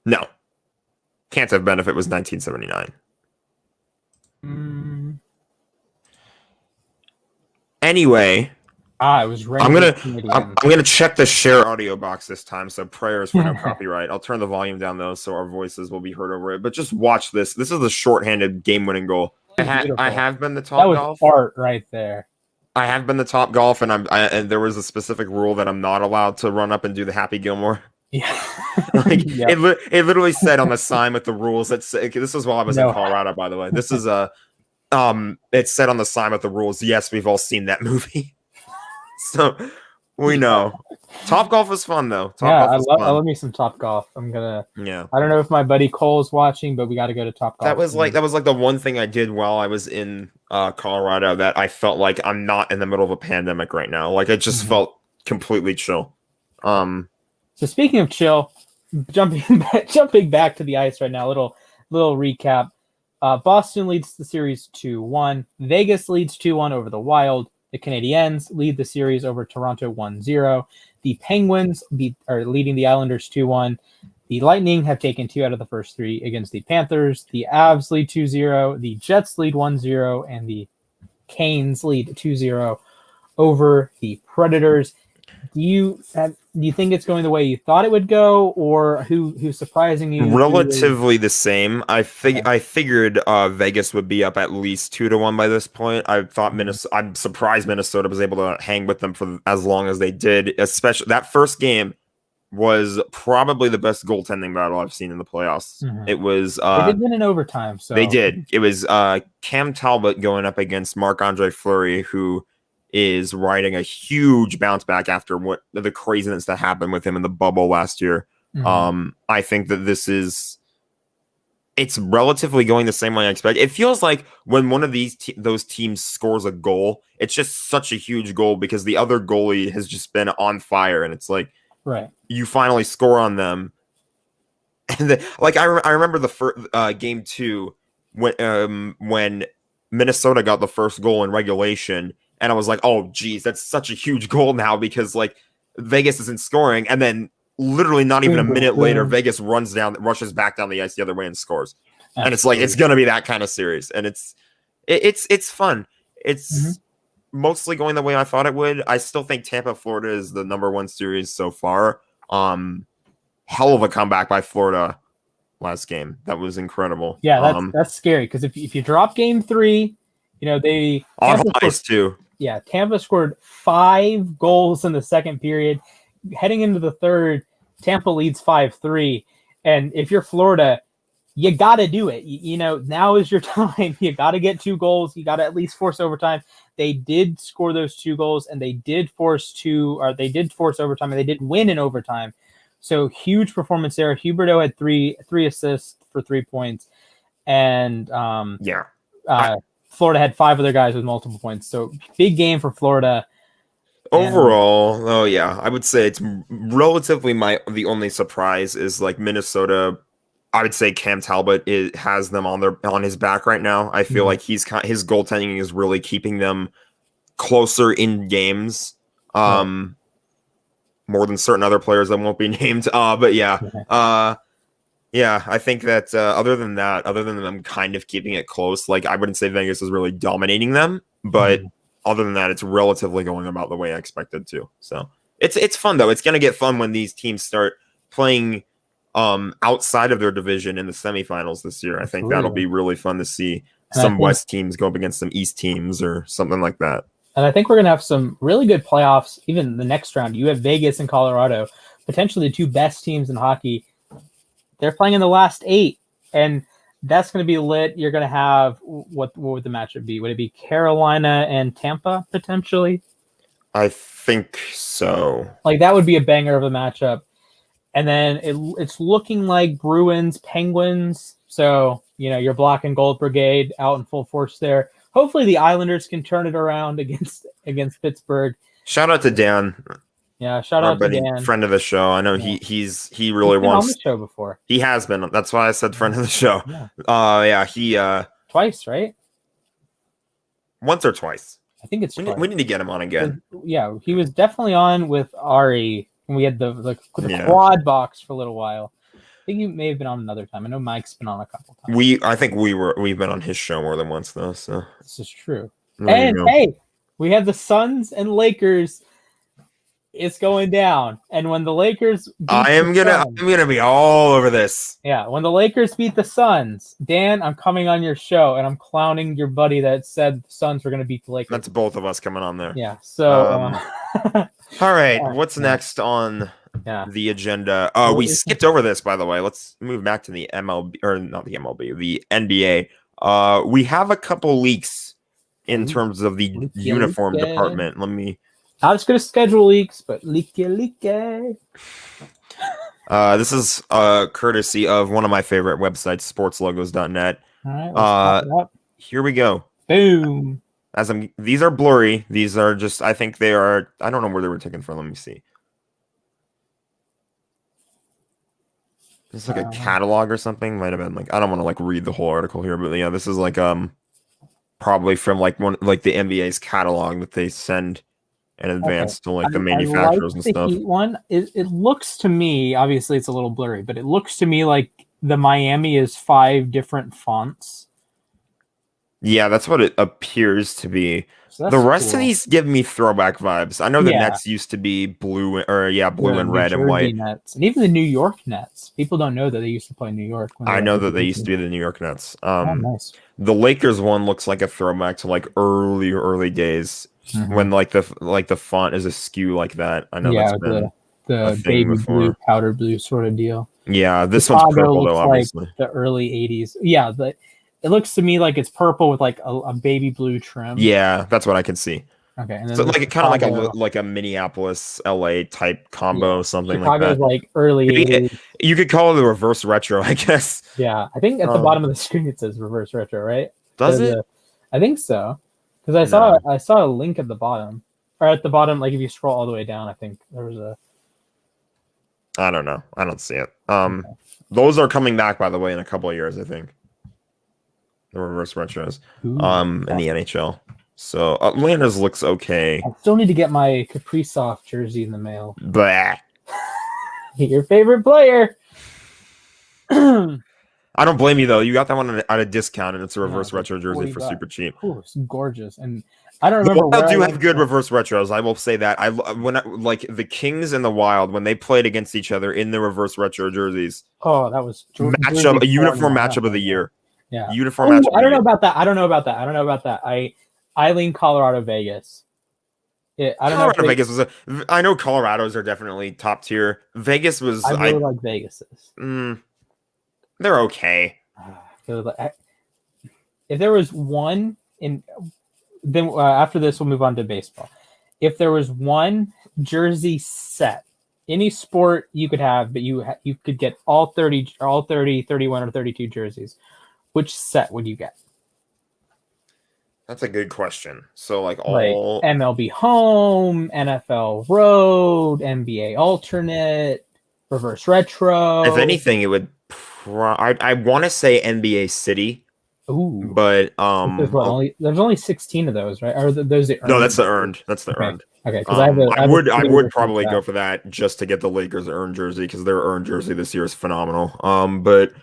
No. Can't have been if it was 1979. Anyway... it was I'm gonna check the share audio box this time, so prayers for no copyright. I'll turn the volume down though, so our voices will be heard over it. But just watch this. This is the shorthanded game-winning goal. I have been the top golf. That was art right there. I have been the top golf, and and there was a specific rule that I'm not allowed to run up and do the Happy Gilmore. Yeah, it literally said on the sign with the rules that this is while I was in Colorado, by the way. This is it said on the sign with the rules. Yes, we've all seen that movie. So we know. Top golf is fun though. I love me some Top Golf. I'm gonna. Yeah. I don't know if my buddy Cole's watching, but we got to go to Top Golf. That was the one thing I did while I was in Colorado that I felt like I'm not in the middle of a pandemic right now. Like I just felt completely chill. So speaking of chill, jumping back to the ice right now. Little recap. Boston leads the series 2-1. Vegas leads 2-1 over the Wild. The Canadiens lead the series over Toronto 1-0. The Penguins are leading the Islanders 2-1. The Lightning have taken 2 out of the first 3 against the Panthers. The Avs lead 2-0. The Jets lead 1-0. And the Canes lead 2-0 over the Predators. Do you think it's going the way you thought it would go, or who's surprising you? Relatively the same. I figured Vegas would be up at least 2-1 by this point. I thought Minnesota. I'm surprised Minnesota was able to hang with them for as long as they did. Especially that first game was probably the best goaltending battle I've seen in the playoffs. Mm-hmm. It was. They did win in overtime, so they did. It was Cam Talbot going up against Marc-Andre Fleury, who is riding a huge bounce back after what the craziness that happened with him in the bubble last year. Mm-hmm. I think that it's relatively going the same way I expect. It feels like when one of those teams scores a goal, it's just such a huge goal because the other goalie has just been on fire, and it's like right. You finally score on them. And I remember the first game 2 when Minnesota got the first goal in regulation. And I was like, oh, geez, that's such a huge goal now because, like, Vegas isn't scoring. And then literally not even a minute later, Vegas rushes back down the ice the other way and scores. Absolutely. And it's like, it's going to be that kind of series. And it's fun. It's mostly going the way I thought it would. I still think Tampa, Florida is the number 1 series so far. Hell of a comeback by Florida last game. That was incredible. Yeah, that's scary because if you drop game 3, they on ice too. Yeah, Tampa scored 5 goals in the second period. Heading into the third, Tampa leads 5-3. And if you're Florida, you got to do it. Now is your time. You got to get 2 goals. You got to at least force overtime. They did score those 2 goals, and they did force overtime, and they did win in overtime. So huge performance there. Huberdeau had three assists for 3 points, and Florida had 5 other guys with multiple points. So big game for Florida. Overall, I would say it's relatively the only surprise is like Minnesota. I would say Cam Talbot has them on his back right now. I feel like his goaltending is really keeping them closer in games, more than certain other players that won't be named. I think that other than them kind of keeping it close, like I wouldn't say Vegas is really dominating them, but other than that, it's relatively going about the way I expected to. So it's fun though. It's gonna get fun when these teams start playing outside of their division in the semifinals this year. I think that'll be really fun to see some West teams go up against some East teams or something like that. And I think we're going to have some really good playoffs, even the next round. You have Vegas and Colorado, potentially the 2 best teams in hockey. They're playing in the last 8, and that's going to be lit. You're going to have, what would the matchup be? Would it be Carolina and Tampa, potentially? I think so. Like, that would be a banger of a matchup. And then it's looking like Bruins, Penguins. So, your black and gold brigade out in full force there. Hopefully the Islanders can turn it around against Pittsburgh. Shout out to Dan. Yeah, shout out to Dan. Friend of the show. I know he really wants on the show before. He has been. That's why I said friend of the show. He twice, right? Once or twice. I think it's twice. We need to get him on again. Yeah, he was definitely on with Ari. And we had the quad box for a little while. I think you may have been on another time. I know Mike's been on a couple times. I think we've been on his show more than once though. So this is true. And hey, we have the Suns and Lakers. It's going down, and when the Lakers, I'm gonna be all over this. Yeah, when the Lakers beat the Suns, Dan, I'm coming on your show, and I'm clowning your buddy that said the Suns were gonna beat the Lakers. That's both of us coming on there. Yeah. So. All right, what's next on the agenda? We skipped over this, by the way. Let's move back to the MLB, or not the MLB, the NBA. We have a couple leaks in terms of the uniform department. Not just going to schedule leaks, but leak. This is courtesy of one of my favorite websites, sportslogos.net. All right, let's pop it up. Here we go. Boom. These are blurry. These are just, I think they are, I don't know where they were taken from. Let me see. It's like a catalog or something. Might have been like, I don't want to like read the whole article here, but yeah, this is like probably from like the NBA's catalog that they send in advance to like the manufacturers and stuff. Heat one, it looks to me, obviously it's a little blurry, but it looks to me like the Miami is 5 different fonts. Yeah, that's what it appears to be. So The that's rest of cool. these give me throwback vibes. I know the Yeah. Nets used to be blue The and New red and Jersey white. Nets, and even the New York Nets. People don't know that they used to play in New York. When they I were know on that they the used to team. be the New York Nets. Oh, nice. The Lakers one looks like a throwback to like early days when like the font is askew like that. I know that's Yeah, been a the thing baby blue, before. powder blue sort of deal. Yeah, this one's Chicago purple though, looks like obviously. the early '80s. Yeah, but it looks to me like it's purple with like a baby blue trim. Yeah, that's what I can see. Okay, and then So the like kind of Chicago, like a Minneapolis, LA type yeah, combo, something like Chicago's that. like early '80s. You could call it the reverse retro, I guess. Yeah, I think at the Um, bottom of the screen it says reverse retro, right? does it? I think so, because No, I saw a link at the bottom, or at the bottom, like if you scroll all the way down, I think there was a. I don't know. I don't see it. Those are coming back, by the way, in a couple of years, I think. The reverse retros, in the NHL. So Atlanta's looks okay. I still need to get my Kaprizov jersey in the mail. But Your favorite player. I don't blame you though. You got that one at a discount, and it's a reverse It's like retro jersey for $40. super cheap. Ooh, it's gorgeous, and I don't The remember Wild where do I have good reverse retros. I will say that. Like the Kings and the Wild when they played against each other in the reverse retro jerseys. Oh, that was A uniform matchup of the year. Yeah. Uniform matchup. I don't know about that. I don't know about that. I lean Colorado Vegas. I don't Colorado know. Vegas was I know Colorado's are definitely top tier. Vegas was. I really like Vegas's. They're okay. If there was one then after this we'll move on to baseball. If there was one jersey set, any sport you could have, but you could get all 30, 31, or 32 jerseys, which set would you get? That's a good question. So like MLB home, NFL road, NBA alternate, reverse retro. If anything, it would. I want to say NBA City. Ooh, but there's only 16 of those, right? Or those the earned? No, that's the earned. That's the okay. earned. Okay, because I would probably go for that just to get the Lakers earned jersey because their earned jersey this year is phenomenal. But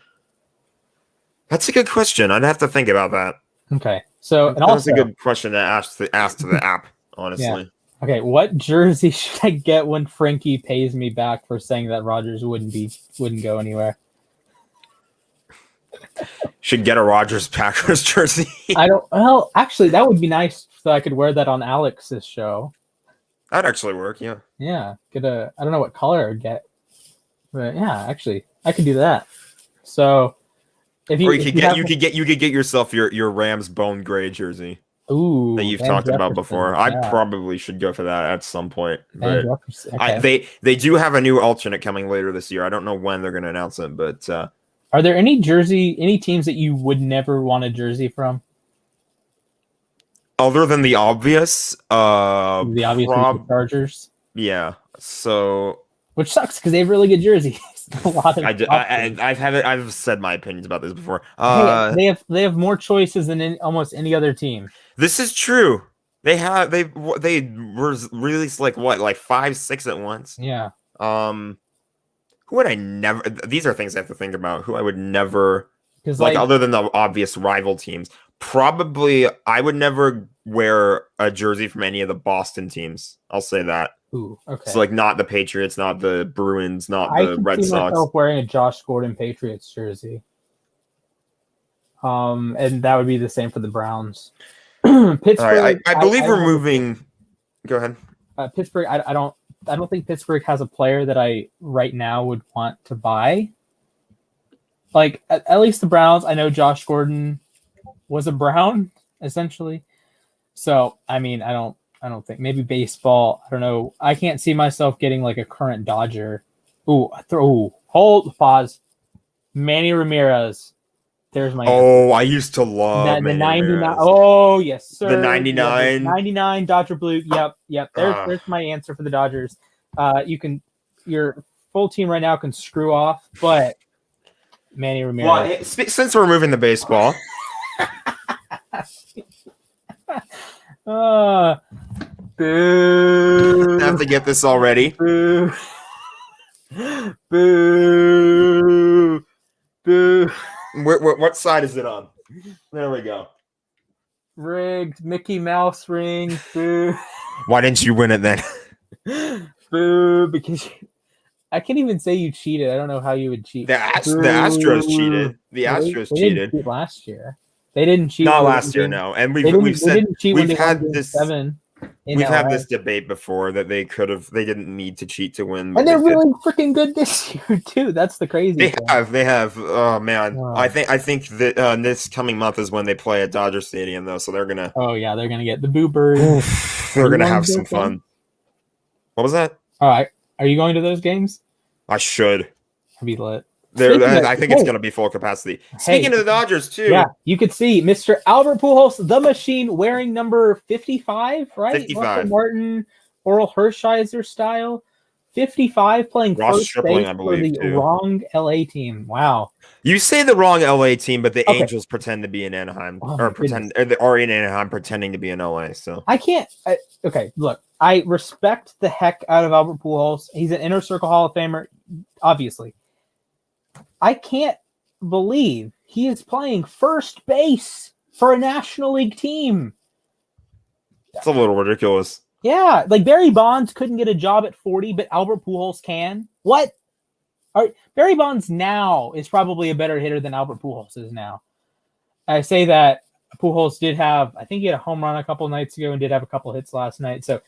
that's a good question. I'd have to think about that. Okay, so that's a good question to ask to the app. Honestly. Yeah. Okay, what jersey should I get when Frankie pays me back for saying that Rodgers wouldn't go anywhere? Should get a Rodgers Packers jersey. Well, actually, that would be nice so I could wear that on Alex's show. That'd actually work, yeah. Yeah, I don't know what color I would get, but yeah, actually, I could do that. So, you could get yourself your Rams bone gray jersey. Ooh, that you've talked about before. I probably should go for that at some point. But they do have a new alternate coming later this year. I don't know when they're going to announce it, but are there any teams that you would never want a jersey from? Other than the obvious, the Chargers. Yeah. So, which sucks because they have really good jerseys. A lot of I've said my opinions about this before. They have more choices than almost any other team. This is true. They were released like 5, 6 at once. Yeah. Who would I never? These are things I have to think about. Who I would never other than the obvious rival teams. Probably, I would never wear a jersey from any of the Boston teams. I'll say that. Ooh, okay. So not the Patriots, not the Bruins, not the Red Sox. I see myself wearing a Josh Gordon Patriots jersey. And that would be the same for the Browns. Pittsburgh. Right, I believe we're moving. Go ahead. Pittsburgh. I don't think Pittsburgh has a player that I right now would want to buy. Like at least the Browns. I know Josh Gordon was a Brown essentially. So I mean, I don't think maybe baseball. I don't know. I can't see myself getting like a current Dodger. Hold pause. Manny Ramirez. There's my. Oh, I used to love the 99. Oh yes, sir. The 99. 99 Dodger blue. Yep. There's my answer for the Dodgers. Your full team right now can screw off, but Manny Ramirez. Well, since we're moving the baseball. Boo. I have to get this already. Boo. Boo. Boo. What side is it on? There we go. Rigged. Mickey Mouse ring. Boo. Why didn't you win it then? Boo. Because I can't even say you cheated. I don't know how you would cheat. The Astros cheated. The Astros they cheated. Didn't cheat last year. They didn't cheat. Not last year, no. And they didn't cheat when they won Game 7. We've had this debate before that they didn't need to cheat to win. And they're really freaking good this year too. That's the crazy thing. They have. Oh man, wow. I think that this coming month is when they play at Dodger Stadium though, so they're gonna. Oh yeah, they're gonna get the Boo Bird. They're gonna have some fun. What was that? All right, are you going to those games? I should. Be lit. I think it's going to be full capacity. Speaking of the Dodgers, too. Yeah, you could see Mr. Albert Pujols, the machine, wearing number 55, right? 55. Martin, Oral Hershiser style. 55 playing first base for the wrong LA team. Wow. You say the wrong LA team, but the Angels pretend to be in Anaheim. Or in Anaheim pretending to be in LA. So I can't. Okay, look. I respect the heck out of Albert Pujols. He's an Inner Circle Hall of Famer, obviously. I can't believe he is playing first base for a National League team. It's a little ridiculous. Yeah, like Barry Bonds couldn't get a job at 40, but Albert Pujols can. What? Barry Bonds now is probably a better hitter than Albert Pujols is now. I say that Pujols did have, I think he had a home run a couple nights ago and did have a couple hits last night. So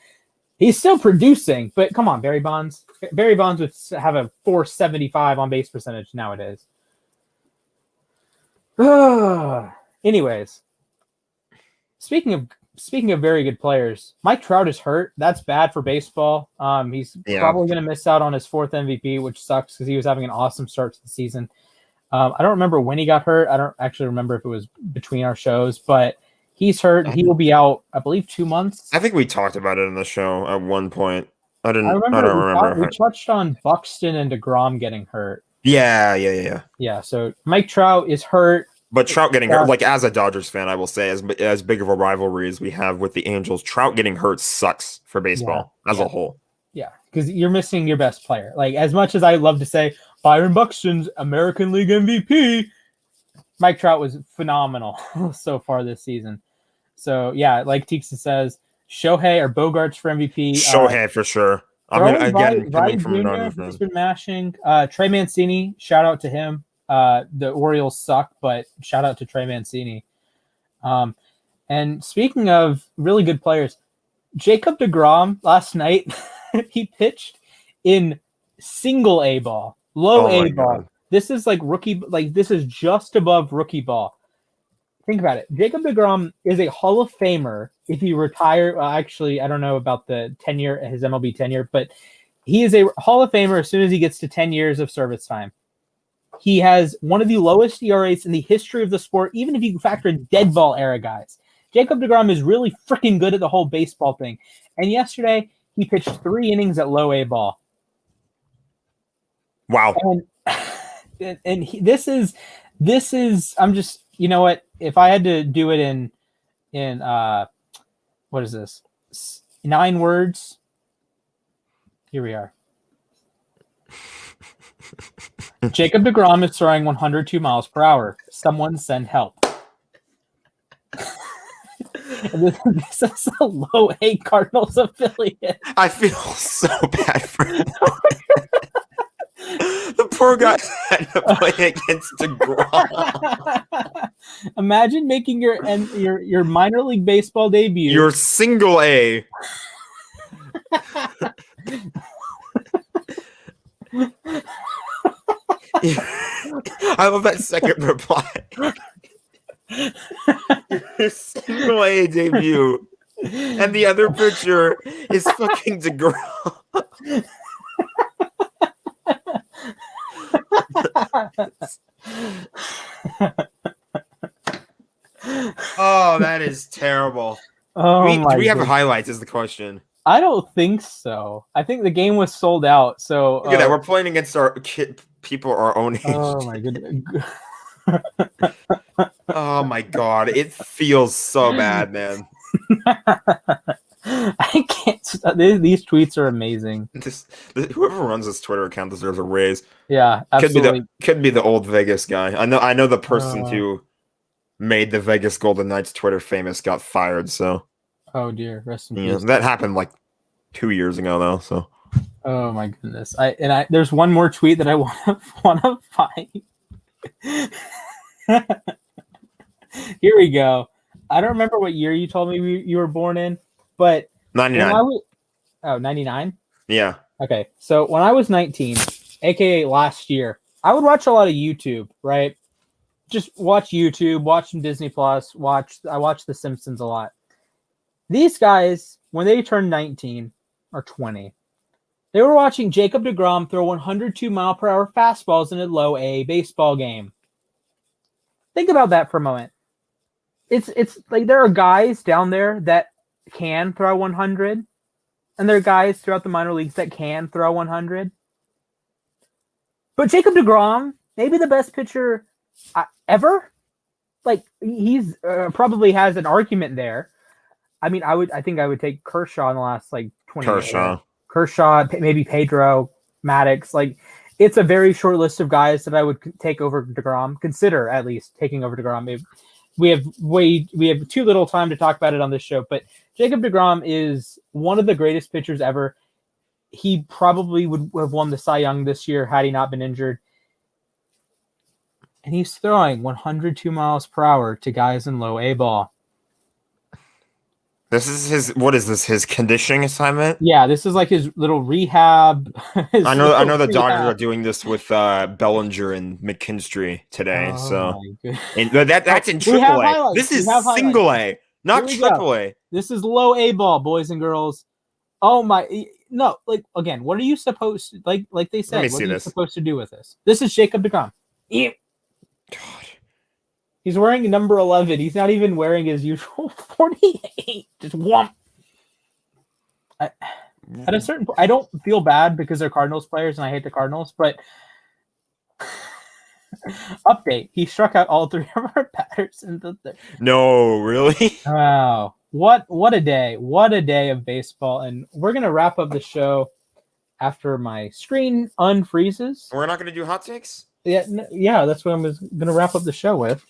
he's still producing, but come on, Barry Bonds. Barry Bonds would have a 475 on base percentage nowadays. Anyways, speaking of very good players, Mike Trout is hurt. That's bad for baseball. He's probably going to miss out on his 4th MVP, which sucks because he was having an awesome start to the season. I don't remember when he got hurt. I don't actually remember if it was between our shows, but he's hurt. He will be out, I believe, 2 months. I think we talked about it in the show at one point. I don't remember. We touched on Buxton and DeGrom getting hurt. Yeah. Yeah, so Mike Trout is hurt. But Trout getting hurt, like as a Dodgers fan, I will say, as big of a rivalry as we have with the Angels, Trout getting hurt sucks for baseball as a whole. Yeah, because you're missing your best player. Like, as much as I love to say Byron Buxton's American League MVP, Mike Trout was phenomenal so far this season. So, yeah, like Teeksa says, Shohei or Bogarts for MVP. Shohei for sure. Coming from a Dodgers fan. He's been mashing. Trey Mancini, shout out to him. The Orioles suck, but shout out to Trey Mancini. And speaking of really good players, Jacob DeGrom last night, he pitched in single A ball, low A ball. God. This is like rookie, like this is just above rookie ball. Think about it. Jacob DeGrom is a Hall of Famer if he retire. Actually, I don't know about the tenure, his MLB tenure, but he is a Hall of Famer as soon as he gets to 10 years of service time. He has one of the lowest ERAs in the history of the sport, even if you factor in dead ball era guys. Jacob DeGrom is really freaking good at the whole baseball thing. And yesterday, he pitched 3 innings at low A ball. Wow. And this is I'm just, you know what? If I had to do it in what is this? 9 words. Here we are. Jacob DeGrom is throwing 102 miles per hour. Someone send help. This is a low A Cardinals affiliate. I feel so bad for him. The poor guy had to play against DeGrom. Imagine making your minor league baseball debut. Your single A. I love that second reply. Your single A debut, and the other picture is fucking DeGrom. Oh, that is terrible. Do we have highlights? Is the question. I don't think so. I think the game was sold out. So look at that. We're playing against our people our own age. Oh my goodness. Oh my god, it feels so bad, man. I can't. These tweets are amazing. Whoever runs this Twitter account deserves a raise. Yeah, absolutely. Could be the old Vegas guy. I know the person too. made the Vegas Golden Knights Twitter famous got fired. So, Oh dear, rest in yeah, peace. that happened like 2 years ago though. So, Oh my goodness. There's one more tweet that I want to find. Here we go. I don't remember what year you told me you were born in, but 99. 99? Yeah. Okay. So when I was 19, aka last year, I would watch a lot of YouTube, right? Just watch YouTube, watch some Disney Plus, I watch The Simpsons a lot. These guys, when they turned 19 or 20, they were watching Jacob deGrom throw 102-mile-per-hour fastballs in a low A baseball game. Think about that for a moment. It's like there are guys down there that can throw 100, and there are guys throughout the minor leagues that can throw 100. But Jacob deGrom, maybe the best pitcher ever. Like he's probably has an argument there. I mean, I think I would take Kershaw in the last like 20 years. Kershaw, maybe Pedro, Maddox. Like it's a very short list of guys that I would take over deGrom. Consider at least taking over deGrom. We have too little time to talk about it on this show, but Jacob deGrom is one of the greatest pitchers ever. He probably would have won the Cy Young this year had he not been injured. And he's throwing 102 miles per hour to guys in low A ball. This is his conditioning assignment? Yeah, this is like his little rehab. I know the doctors are doing this with Bellinger and McKinstry today. And that's in AAA. This is single A, not triple A. This is low A ball, boys and girls. Oh my, no! Like again, what are you supposed to like they said? What are you supposed to do with this? This is Jacob deGrom. God. He's wearing number 11. He's not even wearing his usual 48. Just whomp. At a certain point, I don't feel bad because they're Cardinals players and I hate the Cardinals, but update. He struck out all 3 of our batters in the third. No, really? Wow. What a day. What a day of baseball. And we're going to wrap up the show after my screen unfreezes. We're not going to do hot takes? Yeah, that's what I'm going to wrap up the show with.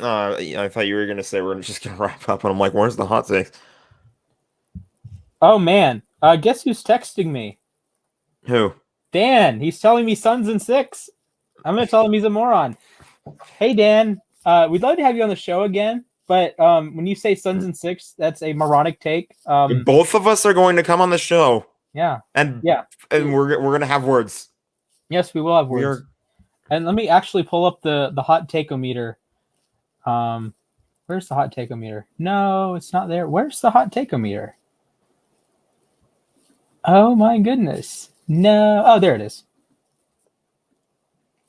I thought you were going to say we're just going to wrap up, and I'm like, where's the hot takes? Oh, man. Guess who's texting me? Who? Dan. He's telling me Suns in 6. I'm going to tell him he's a moron. Hey, Dan. We'd love to have you on the show again, but when you say Suns in 6, that's a moronic take. Both of us are going to come on the show. Yeah. And we're going to have words. Yes, we will have words. And let me actually pull up the hot take-o-meter. Where's the hot take-o-meter? No, it's not there. Where's the hot take-o-meter? Oh my goodness. No. Oh, there it is.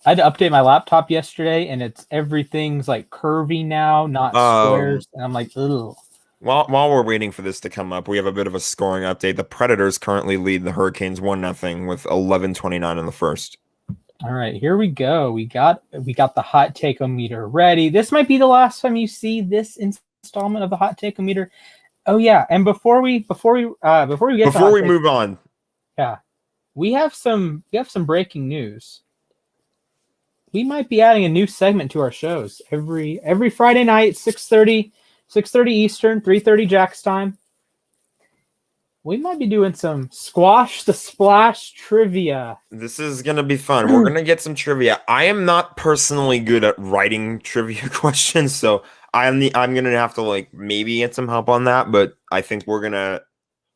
I had to update my laptop yesterday, and everything's like curvy now, not squares. And I'm like, ugh. While we're waiting for this to come up, we have a bit of a scoring update. The Predators currently lead the Hurricanes 1-0 with 11:29 in the first. All right, here we go. We got the hot take-o-meter ready. This might be the last time you see this installment of the hot take-o-meter. Oh yeah, and before we move on, yeah, we have some breaking news. We might be adding a new segment to our shows every Friday night, 6:30 Eastern, 3:30 Jack's time. We might be doing some Squash the Splash trivia. This is going to be fun. We're going to get some trivia. I am not personally good at writing trivia questions, so I'm going to have to maybe get some help on that, but I think we're going to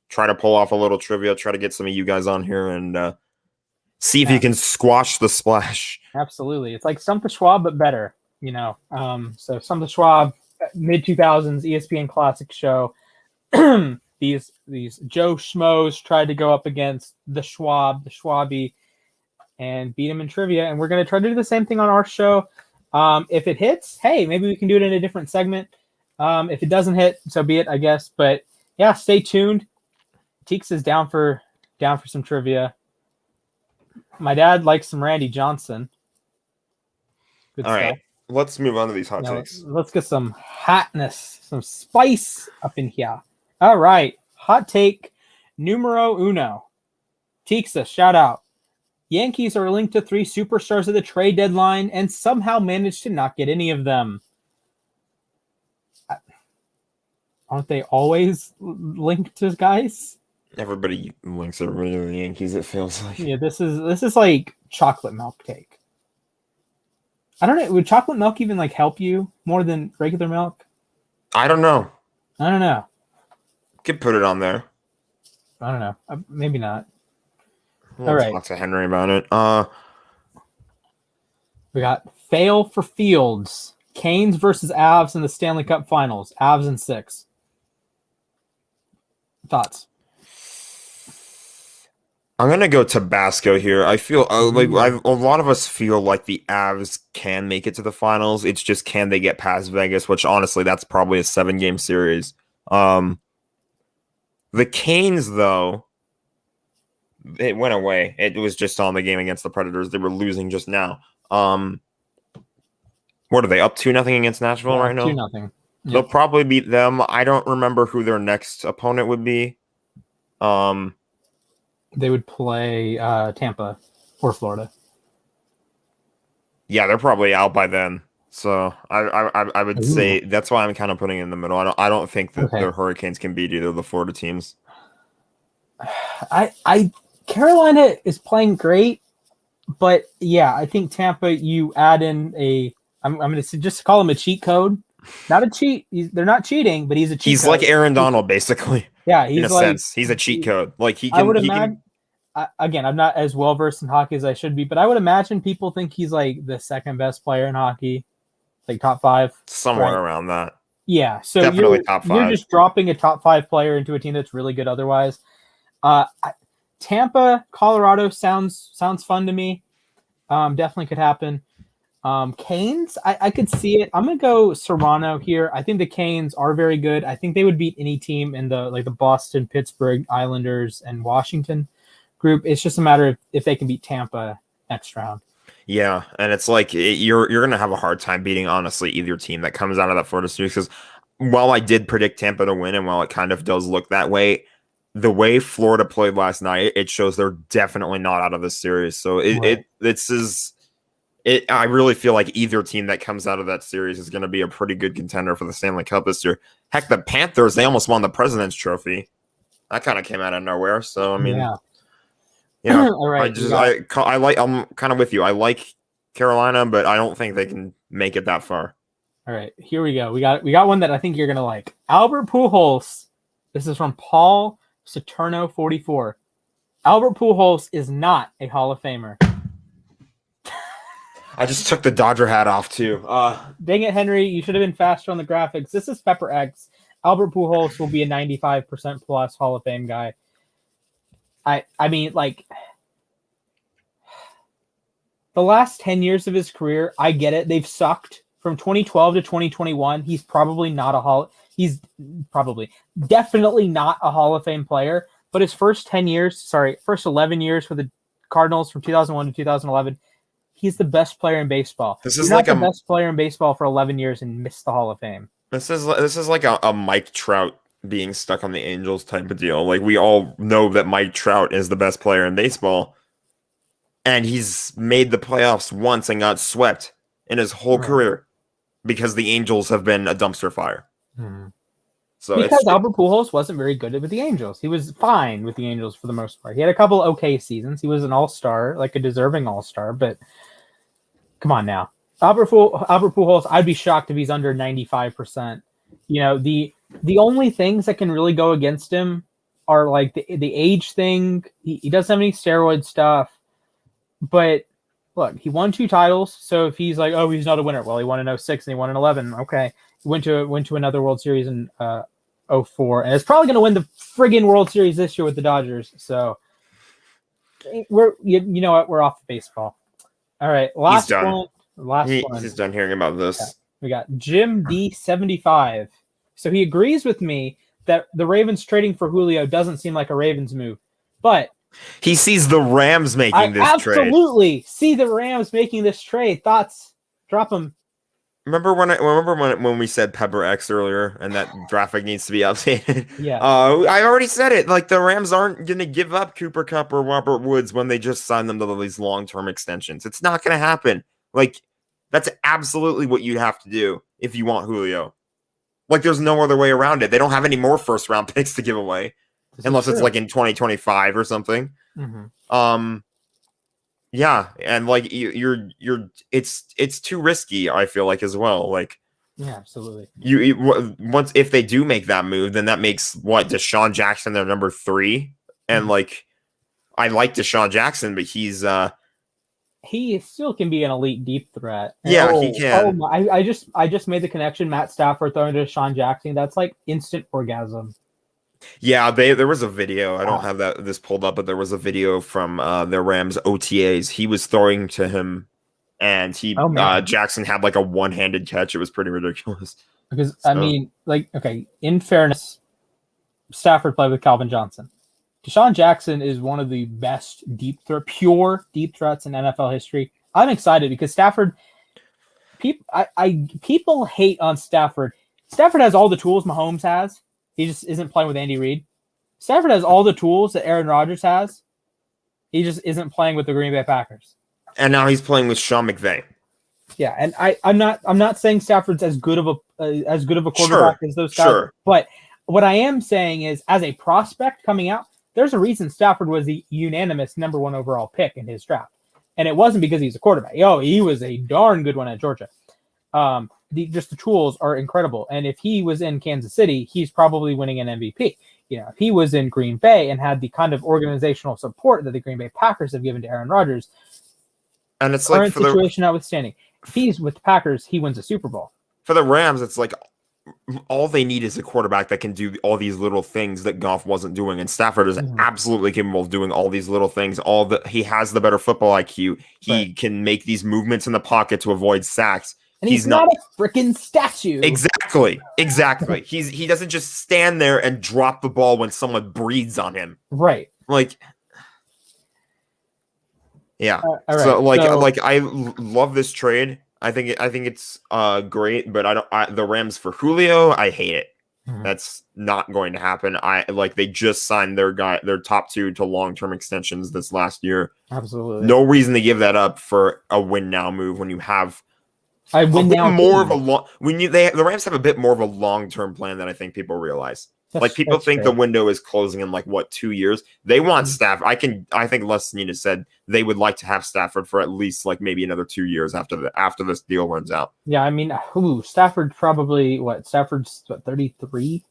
try to pull off a little trivia, try to get some of you guys on here and see if you can squash the splash. Absolutely. It's like Stump the Schwab, but better, So Stump the Schwab, mid-2000s ESPN Classic show. These Joe Schmoes tried to go up against the Schwabby, and beat him in trivia. And we're going to try to do the same thing on our show. If it hits, hey, maybe we can do it in a different segment. If it doesn't hit, so be it, I guess. But yeah, stay tuned. Teeks is down for some trivia. My dad likes some Randy Johnson. Good stuff. Right, let's move on to these hot takes. Let's get some hotness, some spice up in here. All right, hot take numero uno. Teeksa, shout out. Yankees are linked to 3 superstars at the trade deadline and somehow managed to not get any of them. Aren't they always linked to guys? Everybody links everybody to the Yankees, it feels like. Yeah, this is like chocolate milk cake. I don't know. Would chocolate milk even like help you more than regular milk? I don't know. I don't know. Could put it on there. I don't know. Maybe not. We'll All right. talk to Henry about it. We got fail for Fields. Canes versus Avs in the Stanley Cup Finals. Avs in 6. Thoughts? I'm gonna go Tabasco here. I feel a lot of us feel like the Avs can make it to the finals. It's just can they get past Vegas? Which honestly, that's probably a 7-game series. The Canes, though, it went away. It was just on the game against the Predators. They were losing just now. What are they up 2-0 against Nashville right now? 2-0. Yep. They'll probably beat them. I don't remember who their next opponent would be. They would play Tampa or Florida. Yeah, they're probably out by then. So I would say that's why I'm kind of putting it in the middle. I don't think that the Hurricanes can beat either of the Florida teams. Carolina is playing great, but yeah, I think Tampa. You add in I'm going to just call him a cheat code. Not a cheat. They're not cheating, but he's a cheat. He's code. like Aaron Donald, basically. Yeah, he's in a sense, he's a cheat code. Like he can. I would imagine. Again, I'm not as well versed in hockey as I should be, but I would imagine people think he's like the second best player in hockey, like top 5, somewhere around that. Yeah, so definitely top 5. You're just dropping a top 5 player into a team that's really good otherwise. Tampa, Colorado sounds fun to me. Definitely could happen. Canes, I could see it. I'm gonna go Serrano here. I think the Canes are very good. I think they would beat any team in the Boston, Pittsburgh, Islanders, and Washington group. It's just a matter of if they can beat Tampa next round. Yeah, and it's like you're going to have a hard time beating, honestly, either team that comes out of that Florida series. Because while I did predict Tampa to win, and while it kind of does look that way, the way Florida played last night, it shows they're definitely not out of this series. So I really feel like either team that comes out of that series is going to be a pretty good contender for the Stanley Cup this year. Heck, the Panthers, they almost won the President's Trophy. That kind of came out of nowhere. So I mean. Yeah, all right. I'm kind of with you. I like Carolina, but I don't think they can make it that far. All right, here we go. We got one that I think you're gonna like. Albert Pujols. This is from Paul Saturno 44. Albert Pujols is not a Hall of Famer. I just took the Dodger hat off too. Dang it, Henry! You should have been faster on the graphics. This is Pepper X. Albert Pujols will be a 95% plus Hall of Fame guy. I mean, like, the last 10 years of his career, I get it. They've sucked from 2012 to 2021. He's probably not he's definitely not a Hall of Fame player, but his first 11 years for the Cardinals from 2001 to 2011, he's the best player in baseball. He's not the best player in baseball for 11 years and missed the Hall of Fame. This is like a Mike Trout being stuck on the Angels type of deal. Like, we all know that Mike Trout is the best player in baseball, and he's made the playoffs once and got swept in his whole career because the Angels have been a dumpster fire. Mm-hmm. So because Albert Pujols wasn't very good with the Angels. He was fine with the Angels for the most part. He had a couple okay seasons. He was an all-star, like a deserving all-star, but come on now. Albert Pujols, I'd be shocked if he's under 95%. You know, the only things that can really go against him are like the age thing. He doesn't have any steroid stuff. But look, he won 2 titles. So if he's like, oh, he's not a winner. Well, he won in 06 and he won in 11. Okay. He went to another World Series in 04. And it's probably going to win the friggin' World Series this year with the Dodgers. So you know what? We're off the baseball. All right. Last one. He's done hearing about this. Yeah. We got Jim D75. So he agrees with me that the Ravens trading for Julio doesn't seem like a Ravens move. But he sees the Rams making this trade. I absolutely see the Rams making this trade. Thoughts? Drop them. Remember when we said Pepper X earlier and that graphic needs to be updated? Yeah. I already said it. Like, the Rams aren't going to give up Cooper Kupp or Robert Woods when they just sign them to these long-term extensions. It's not going to happen. Like, that's absolutely what you'd have to do if you want Julio. Like, there's no other way around it. They don't have any more first round picks to give away, unless it's like in 2025 or something. Mm-hmm. Yeah, and like it's too risky. I feel like as well. Like, yeah, absolutely. Once if they do make that move, then that makes Deshaun Jackson their number 3, and like I like Deshaun Jackson, but he still can be an elite deep threat. Yeah, he can. I just made the connection. Matt Stafford throwing to Deshaun Jackson. That's like instant orgasm. Yeah, there was a video. I don't have this pulled up, but there was a video from the Rams OTAs. He was throwing to him, and Jackson had like a one-handed catch. It was pretty ridiculous. Because I mean, like, okay, in fairness, Stafford played with Calvin Johnson. Deshaun Jackson is one of the best pure deep threats in NFL history. I'm excited because Stafford. People hate on Stafford. Stafford has all the tools Mahomes has. He just isn't playing with Andy Reid. Stafford has all the tools that Aaron Rodgers has. He just isn't playing with the Green Bay Packers. And now he's playing with Sean McVay. Yeah, and I'm not saying Stafford's as good of a quarterback as those guys. Sure. But what I am saying is, as a prospect coming out, there's a reason Stafford was the unanimous number 1 overall pick in his draft, and it wasn't because he's a quarterback. He was a darn good one at Georgia. The tools are incredible. And if he was in Kansas City, he's probably winning an MVP. If he was in Green Bay and had the kind of organizational support that the Green Bay Packers have given to Aaron Rodgers, and it's current situation notwithstanding, if he's with the Packers, he wins a Super Bowl. For the Rams, it's like all they need is a quarterback that can do all these little things that Goff wasn't doing, and Stafford is absolutely capable of doing all these little things. He has the better football IQ. He can make these movements in the pocket to avoid sacks. And he's not a freaking statue. Exactly. He doesn't just stand there and drop the ball when someone breathes on him. Right. Like, yeah. Right. So I love this trade. I think it's great, but the Rams for Julio, I hate it. Mm-hmm. That's not going to happen. They just signed their top 2 to long-term extensions this last year. Absolutely. No reason to give that up for a win now move when you have the Rams have a bit more of a long-term plan than I think people realize. People think the window is closing in 2 years. They want Stafford. I think Les Snead said they would like to have Stafford for at least maybe another 2 years after this deal runs out. Yeah, I mean, Stafford probably Stafford's 33.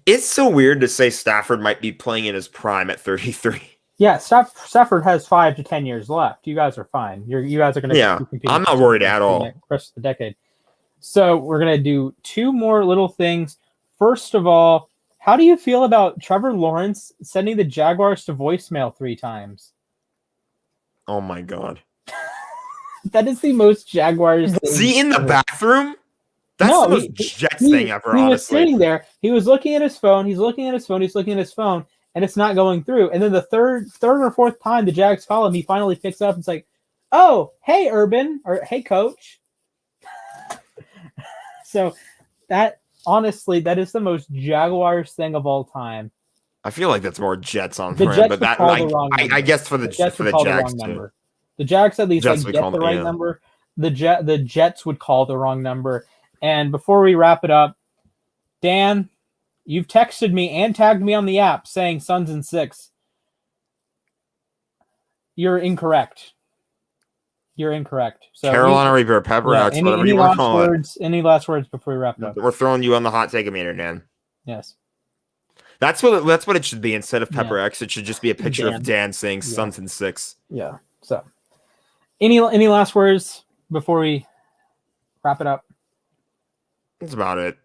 It's so weird to say Stafford might be playing in his prime at 33. Yeah, Stafford has 5 to 10 years left. You guys are fine. You guys are going to. Yeah, I'm not worried at all. The rest of the decade. So we're going to do 2 more little things. First of all, how do you feel about Trevor Lawrence sending the Jaguars to voicemail 3 times? Oh my God. That is the most Jaguars thing. Is he in the bathroom? That's the most Jets thing ever, honestly. He was sitting there. He was looking at his phone. He's looking at his phone, and it's not going through. And then the third or fourth time the Jags call him, he finally picks up and it's like, oh, hey, Urban, or hey, Coach. So honestly, that is the most Jaguars thing of all time. I feel like that's more Jets on the brand, Jets but that I guess for the Jags too. The Jags at least get the right number. The Jets would call the wrong number. And before we wrap it up, Dan, you've texted me and tagged me on the app saying Suns in 6. You're incorrect. So Carolina Reaper, Pepper X, whatever you want to call it. Any last words before we wrap it up? We're throwing you on the hot take-o-meter, Dan. Yes. That's what it should be. Instead of Pepper X, it should just be a picture of Dan saying Suns in 6. Yeah. So any last words before we wrap it up? That's about it.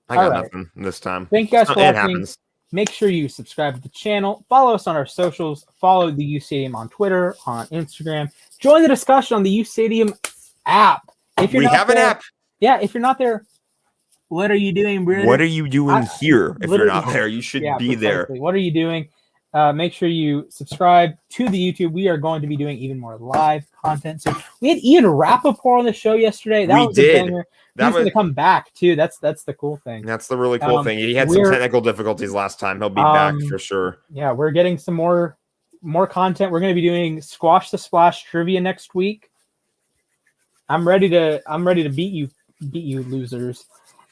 I got nothing this time. Thank you guys for watching. Happens. Make sure you subscribe to the channel. Follow us on our socials. Follow the U Stadium on Twitter, on Instagram. Join the discussion on the U Stadium app. If you're an app. Yeah, if you're not there, what are you doing, brother? What are you doing here? If you're not there, you should be there. What are you doing? Make sure you subscribe to the YouTube. We are going to be doing even more live content. So we had Ian Rappaport on the show yesterday. That was a banger. He's going to come back too. That's the cool thing. That's the really cool thing. He had some technical difficulties last time. He'll be back for sure. Yeah, we're getting some more content. We're going to be doing Squash the Splash trivia next week. I'm ready to beat you losers.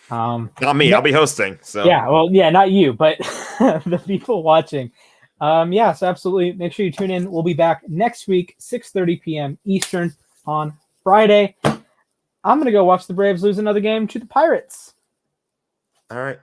Not me. I'll be hosting. So yeah, well, yeah, not you, but the people watching. Yeah, so absolutely. Make sure you tune in. We'll be back next week, 6:30 p.m. Eastern on Friday. I'm gonna go watch the Braves lose another game to the Pirates. all right.